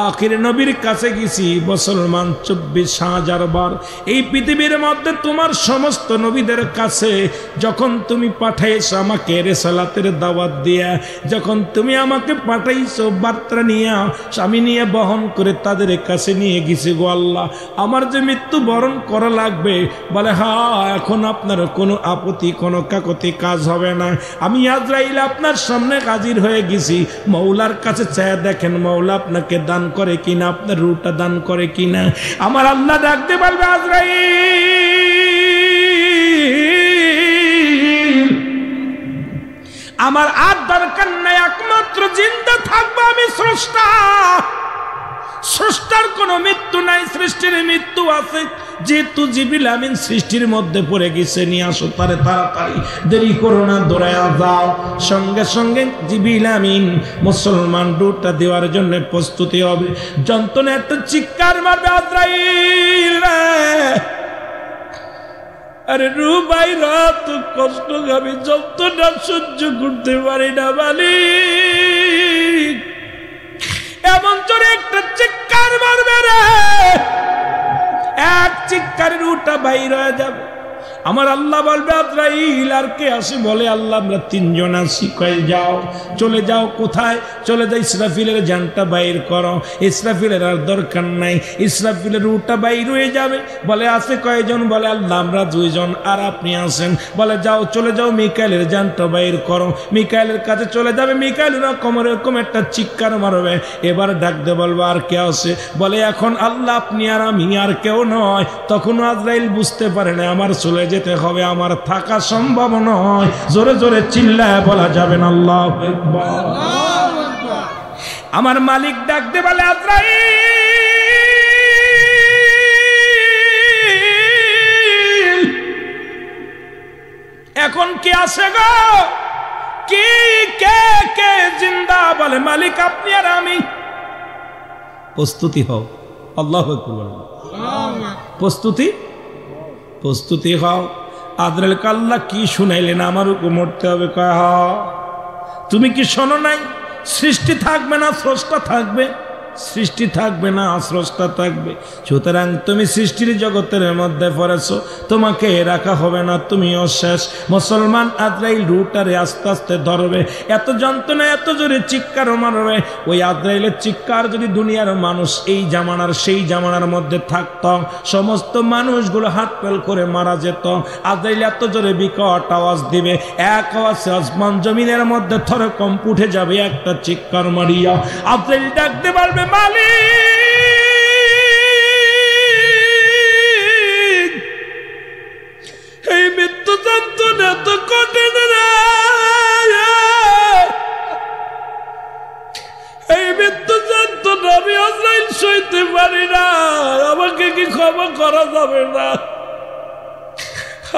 আখির নবীর কাছে গেছি মুসলমান 24,000 বার। এই পৃথিবীর মধ্যে তোমার সমস্ত নবীদের কাছে যখন তুমি পাঠাইছো আমাকে রিসালাতের দাওয়াত দিয়া, যখন তুমি আমাকে পাঠাইছো বার্তা নিয়ে আমি নিয়ে বহন করে তাদের কাছে নিয়ে গেছি গো আল্লাহ। আমার যে মৃত্যু বরণ করা লাগবে, বলে হ্যাঁ, এখন আপনার কোনো আপত্তি কোনো কাকতি কাজ হবে না। আমি আজরাইল আপনার সামনে হাজির হয়ে গেছি। মৌলার কাছে চায় দেখেন মৌলা আপনাকে দান করে কিনা, আপনার রূহটা দান করে কিনা। আমার আল্লাহ ডাকতে বলবে আজরাইল, আমার আর দরকার নাই, একমাত্র জিন্দা থাকবো আমি স্রষ্টা। স্রষ্টার কোনো মৃত্যু নাই, সৃষ্টির মৃত্যু আছে। যেহেতু জিবরিল আমিন সৃষ্টির মধ্যে পড়ে গেছে, নিয়ে আসো তারে তাড়াতাড়ি, দেরি করো না, দৌড়ায়া যাও। সঙ্গে সঙ্গে জিবরিল আমিন মুসলমান রূহটা দেওয়ার জন্য প্রস্তুতি হবে। যন্ত্রণা একটা চিৎকার মারবে আজরাইল, আরে রূহ বাইরা, তো কষ্ট আমি যন্ত্রণা সহ্য করতে পারি না মালিক। এমন জোরে একটা চিৎকার মারবে রে, এক চিৎকারের রূহটা বাইর হয়ে যাবে। আমার আল্লাহ বলবে আজরাইল আর কে আসে? বলে আল্লাহ আমরা 3 জন আসি। কয়ে যাও, চলে যাও। কোথায় চলে যাই? ইসরাফিলের জানটা বাইর করো। ইসরাফিলের আর দরকার নাই, ইসরাফিলের রূহটা বাইর হয়ে যাবে। বলে আছে কয়জন? বলে আল্লাহ আমরা 2 জন, আর আপনি আসেন। বলে যাও, চলে যাও, মিকাইলের জানটা বাইর করো। মিকাইলের কাছে চলে যাবে। মিকাইল এরকম একটা চিৎকার মারবে। এবার ডাকতে বলবো আর কে আসে? বলে এখন আল্লাহ আপনি আর আমি, আর কেউ নয়। তখন আজরাইল বুঝতে পারে না আমার চলে যেতে হবে, আমার থাকা সম্ভব নয়। জোরে জোরে চিল্লায় বলা যাবে না আল্লাহু আকবার। আমার মালিক ডাকতে বলে আজরাইল এখন কে আসে গো? কি কে কে জিন্দা? বলে মালিক আপনি আর আমি। প্রস্তুতি হও। আল্লাহু আকবার। প্রস্তুতি হও। আজরাইল আল্লাহ কি শুনাইলেন? আমার উপর মরতে হবে। কয় হ্যাঁ। তুমি কি শোনো নাই? সৃষ্টি থাকবে না স্রষ্টা থাকবে, সৃষ্টি থাকবে না স্রষ্টা থাকবে। সুতরাং তুমি সৃষ্টির জগতের মধ্যে পড়েছো, তোমাকে রাখা হবে না, তুমিও শেষ। মুসলমান আজরাইল রূহটারে আস্তে আস্তে ধরবে। এত যন্ত্রণা, এত জোরে চিৎকার মারবে। ওই আজরাইলের চিৎকার যদি দুনিয়ার মানুষ এই জামানার সেই জামানার মধ্যে থাকতো, সমস্ত মানুষগুলো হাত পেল করে মারা যেত। আজরাইল এত জোরে বিকট আওয়াজ দিবে, এক আওয়াজে আসমান জমিনের মধ্যে থরে কম্প উঠে যাবে। একটা চিৎকার মারিয়া আজরাইল ডাকতে পারবে মালিক, এই মৃত্যু যন্ত্রণা তো কঠিন রে, এই মৃত্যু যন্ত্রণা আমি আজরাইল সইতে পারি না। আমাকে কি ক্ষমা করা যাবে না?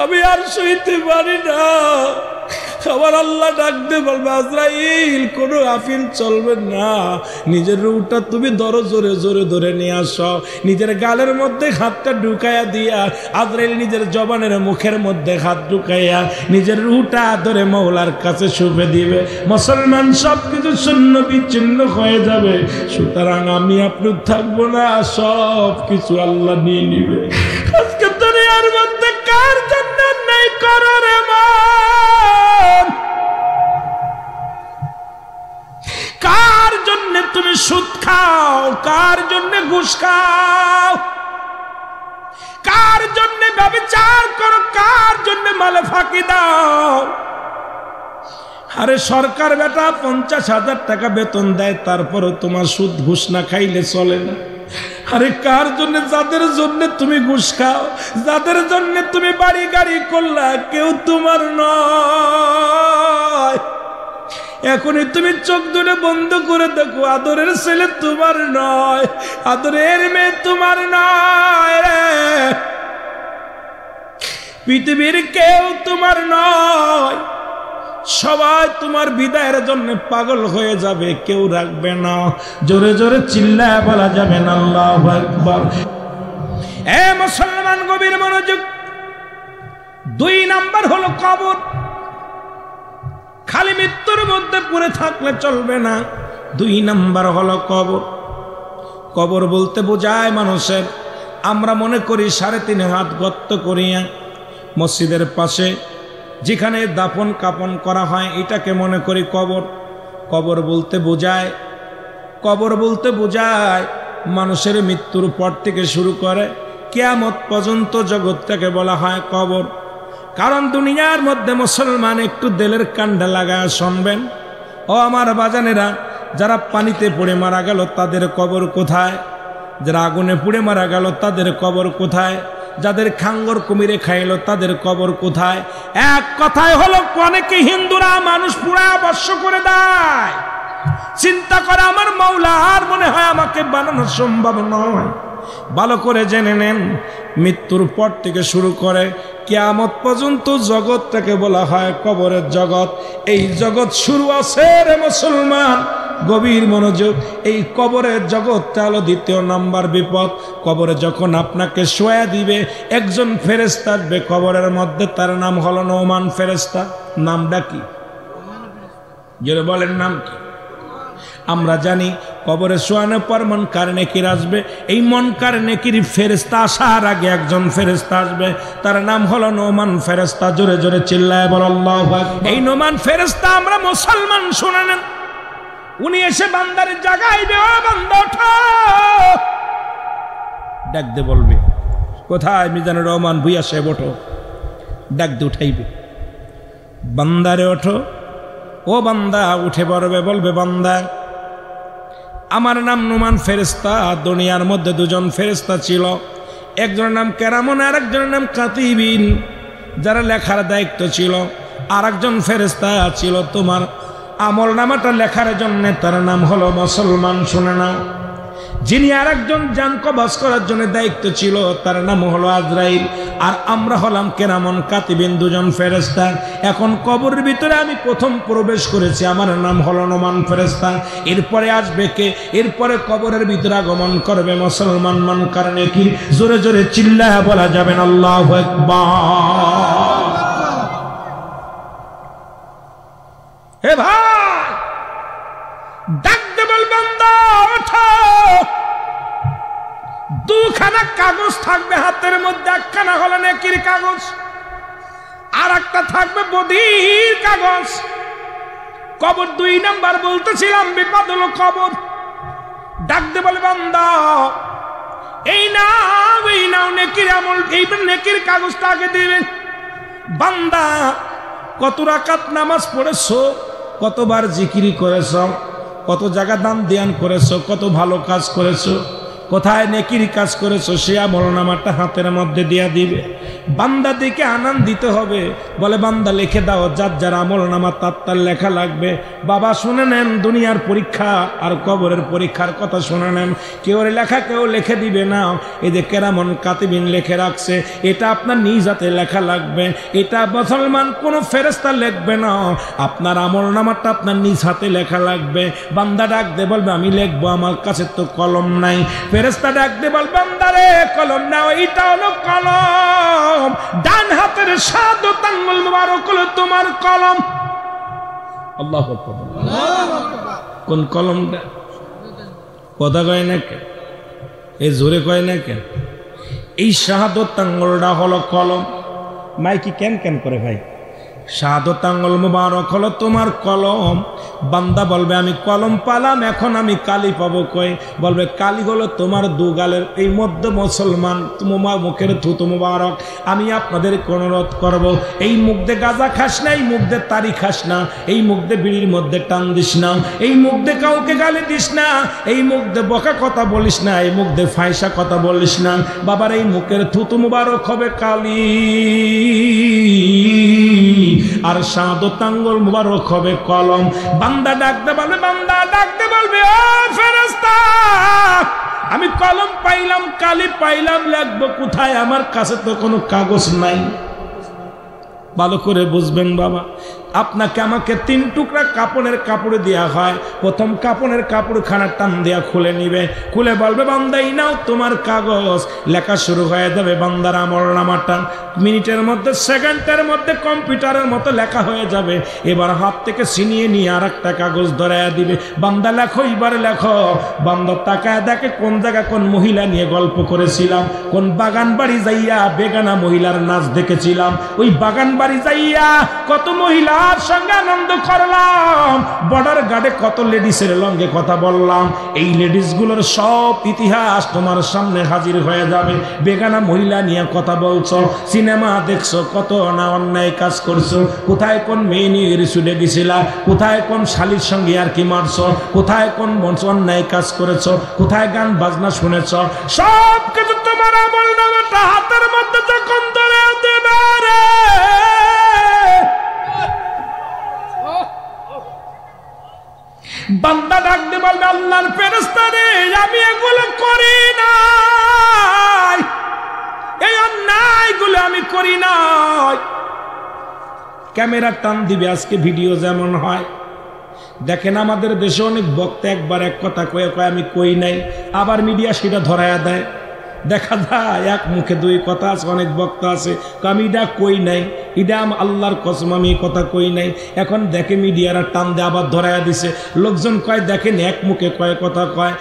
আমি আর সইতে পারি না। আমার আল্লাহ ডাকতে বলবে আজরাইল কোনো আফিল চলবে না, নিজের রূহটা তুমি ধরো, জোরে জোরে ধরে নিয়ে আসো। নিজের গালের মধ্যে হাতটা ঢুকাইয়া দিয়া আজরাইল নিজের জবানের মুখের মধ্যে হাত ঢুকাইয়া নিজের রূহটা ধরে মওলার কাছে শুবে দিবে। মুসলমান সব কিছু শূন্য বিচ্ছিন্ন হয়ে যাবে। সুতরাং আমি আপনি থাকবো না, সব কিছু আল্লাহ নিয়ে নিবে। আজকে দুনিয়ার মধ্যে কার জন্য নাই করার এমন? কার জন্য তুমি সুদ খাও? কার জন্য ঘুষ খাও? কার জন্য ব্যভিচার করো? কার জন্য মালে ফাঁকি দাও? আরে সরকার বেটা 50,000 টাকা বেতন দেয়, তারপরে তোমার সুদ ঘুষ না খাইলে চলে না। আরে কার জন্য? যাদের জন্য তুমি ঘুষ খাও, যাদের জন্য তুমি বাড়ি গাড়ি করলা, কেউ তোমার নয়। এখনই তুমি চোখ দুটো বন্ধ করে দেখো, আদরের ছেলে তোমার নয়, আদরের মেয়ে তোমার নয় রে। পৃথিবীর কেউ তোমার নয়। সবাই তোমার বিদায়ের জন্য পাগল হয়ে যাবে, কেউ রাখবে না। জোরে জোরে চিল্লায় বলা যাবে না আল্লাহু আকবার। এ মুসলমান, গভীর মনোযোগ। 2 নাম্বার হলো কবর। খালি মৃত্যুর মধ্যে পড়ে থাকলে চলবে না। 2 নাম্বার হলো কবর। কবর বলতে বোঝায় মানুষের, আমরা মনে করি 3.5 হাত গর্ত করিয়া মসজিদের পাশে যেখানে দাফন কাপন করা হয়, এটাকে মনে করি কবর। কবর বলতে বোঝায়, কবর বলতে বোঝায় মানুষের মৃত্যুর পর থেকে শুরু করে কিয়ামত পর্যন্ত জগৎটাকে বলা হয় কবর। কারণ দুনিয়ার মধ্যে মুসলমান একটু দিলের কান্ডা লাগায় শুনবেন, ও আমার বাজানেরা, যারা পানিতে পড়ে মারা গেল তাদের কবর কোথায়? যারা আগুনে পুড়ে মারা গেল তাদের কবর কোথায়? যাদের খাঙ্গর কুমিরে খাইল তাদের কবর কোথায়? এক কথায় হলো, অনেকে হিন্দুরা মানুষ পুরা বর্ষ করে দেয়। চিন্তা করে আমার মাওলা আর মনে হয় আমাকে বানানো সম্ভব নয়। ভালো করে জেনে নেন, মৃত্যুর পর থেকে শুরু করে কিয়ামত পর্যন্ত জগৎটাকে বলা হয় কবরের জগৎ। এই জগৎ শুরু আছে রে মুসলমান, গভীর মনোযোগ। এই কবরের জগৎটা হলো 2 নাম্বার বিপদ। কবরে যখন আপনাকে শোয়া দিবে, একজন ফেরেশতা আসবে কবরের মধ্যে, তার নাম হলো নোমান ফেরেশতা। নামটা কি? যারা বলেন নাম কি? আমরা জানি কবরে শোয়ানোর পর মুনকার নেকির আসবে। এই মুনকার নেকির ফেরেশতা আসার আগে একজন ফেরেশতা আসবে, তার নাম হলো নোমান ফেরেশতা। জোরে জোরে চিল্লায় বল আল্লাহু আকবার। এই নোমান ফেরেশতা আমরা মুসলমান শুনে নেন, উনি এসে বান্দার জাগাইবে, ও বান্দা ওঠো, ডাক দে বলবে, কোথায় মিজানুর রহমান ভুইয়া সাহেব, ওঠো। ডাক দে উঠাইবে, বান্দারে ওঠো। ও বান্দা উঠে পড়বে, বলবে, বান্দা আমার নাম নোমান ফেরেশতা। দুনিয়ার মধ্যে 2জন ফেরেশতা ছিল, একজনের নাম কেরামন আর একজনের নাম কাতিবিন, যারা লেখার দায়িত্ব ছিল। আর একজন ফেরেশতা ছিল তোমার আমল নামাটা লেখার জন্য, তার নাম হলো মুসলমান। শুনে নাও, যিনি আর একজন জান কবজ করার জন্য দায়িত্ব ছিল, তার নাম হলো আজরাইল। আর আমরা হলাম কেরামন কাতিবিন, 2জন ফেরেশতা। এখন কবরের ভিতরে আমি প্রথম প্রবেশ করেছি, আমার নাম হলো নোমান ফেরেশতা। এরপরে আসবে কে? এরপরে কবরের ভিতরে আগমন করবে মুসলমান মুনকার নেকির। জোরে জোরে চিল্লায়া বলা যাবে না আল্লাহু আকবার। হে ভাই, ডাক দে বল, বান্দা ওঠো। 2খানা কাগজ থাকবে হাতের মধ্যে, একখানা হলো নেকির কাগজ, আর একটা থাকবে বধির কাগজ। কবর 2 নাম্বার বলতেছিলাম, বিপদ হলো কবর। ডাক দে বলে, বান্দা এই নাও নেকির আমল, এইবার নেকির কাগজটা আগে দিবেন। বান্দা কত রাকাত নামাজ পড়েছো, কতবার জিকিরি করেছো, কত জায়গা দান ধ্যান করেছো, কত ভালো কাজ করেছো, কোথায় নেকির কাজ করেছো, সে আমলনামাটা হাতের মধ্যে দিয়া দিবে। বান্দা দিকে আনন্দিত হবে, বলে বান্দা লিখে দাও, যার যার আমলনামা তার লেখা লাগবে। বাবা শুনে নেন, দুনিয়ার পরীক্ষা আর কবরের পরীক্ষার কথা শুনে নেন। কেউ লেখা কেউ লিখে দিবে না। এই যে কেরামন কাতিবিন লিখে রাখছে, এটা আপনার নিজ হাতে লেখা লাগবে। এটা মুসলমান কোনো ফেরেশতা লিখবে না, আপনার আমলনামাটা আপনার নিজ হাতে লেখা লাগবে। বান্দা ডাক দে বলবে, আমি লিখবো, আমার কাছে তো কলম নাই। ফেরেশতা ডাক দে বল, বান্দারে কলম নাও, এটা হলো কলম, ডান হাতের শাহাদাত আঙ্গুল মুবারক হলো তোমার কলম। আল্লাহু আকবার। কোন কলমটা? কথা কয় না কেন? এই জোরে কয় না কেন? এই শাহাদাত আঙ্গুলটা হলো কলম। মাইকি কেন কেন করে ভাই? শাহাদাত আঙ্গুল মুবারক হলো তোমার কলম। বান্দা বলবে আমি কলম পালাম, এখন আমি কালি পাবো কই? বলবে কালি হলো তোমার দুগালের এই মধ্য মুসলমান, তোমার মুখের থুতু মুবারক। আমি আপনাদের অনুরোধ করব, এই মুখ দিয়ে গাঁজা খাস না, এই মুখ দিয়ে তারি খাস না, এই মুখ দিয়ে বিড়ির মধ্যে টান দিস না, এই মুখ দিয়ে কাউকে গালি দিস না, এই মুখ দিয়ে বকা কথা বলিস না, এই মুখ দিয়ে ফাইসা কথা বলিস না। বাবার এই মুখের থুতু মুবারক হবে কালি, আর শাহাদাত আঙ্গুল মুবারক হবে কলম। বান্দা ডাকতে বলবে, বান্দা ডাকতে বলবে, ও ফেরেশতা আমি কলম পাইলাম, কালি পাইলাম, লিখবো কোথায়? আমার কাছে তো কোনো কাগজ নাই। ভালো করে বুঝবেন বাবা, আপনাকে আমাকে 3 টুকরা কাপড়ের কাপড় দেওয়া হয়। প্রথম কাপড়ের কাপড় খানা টান দেওয়া খুলে নিবে, খুলে বলবে বান্দা এই নাও তোমার কাগজ। লেখা শুরু হয়ে যাবে বান্দার আমলনামাটা। মিনিটের মধ্যে, সেকেন্ডের মধ্যে কম্পিউটারের মতো লেখা হয়ে যাবে। এবার হাত থেকে ছিনিয়ে নিয়ে আর একটা কাগজ ধরাইয়া দিবে, বান্দা লেখো, এবার লেখো। বান্দা তাকায় দেখে কোন জায়গা কোন মহিলা নিয়ে গল্প করেছিলাম, কোন বাগান বাড়ি যাইয়া বেগানা মহিলার নাচ দেখেছিলাম, ওই বাগান বাড়ি যাইয়া কত মহিলা সঙ্গে আনন্দ করলাম, বর্ডার গার্ডে কত লেডিসের লঙ্গে কথা বললাম। এই লেডিস গুলোর সব ইতিহাস তোমার সামনে হাজির হয়ে যাবে। বেগানা মহিলা নিয়ে কথা বলছো, সিনেমা দেখছো, কত না অন্যায় কাজ করছো, কোথায় কোন মেয়ে নিয়ে রিসুডে গেছিলা, কোথায় কোন শালির সঙ্গে আর কি মারছো, কোথায় কোন অন্যায় কাজ করেছো, কোথায় গান বাজনা শুনেছো, সব কিছু তোমার আমলনামাটা হাতের মধ্যে যখন ধরে দেবে রে, বান্দা ডাকতে বলবে আল্লাহর ফেরেশতা রে আমি এগুলো করি নাই, এই অন্যায়গুলো আমি করি নাই। ক্যামেরা টান দিবে, আজকে ভিডিও যেমন হয় দেখেন, আমাদের দেশে অনেক বক্তা একবার এক কথা কয়ে কয়ে আমি কই নাই, আবার মিডিয়া সেটা ধরায়া দেয়। দেখা যায় এক মুখে 2 কথা আছে, অনেক বক্তা আছে আমি এটা কই নাই, এটা আল্লাহর কসম আমি কথা কই নাই। এখন দেখে মিডিয়ারা টান দিয়ে আবার ধরায়া দিছে, লোকজন কয় দেখেন এক মুখে কয় কথা কয়।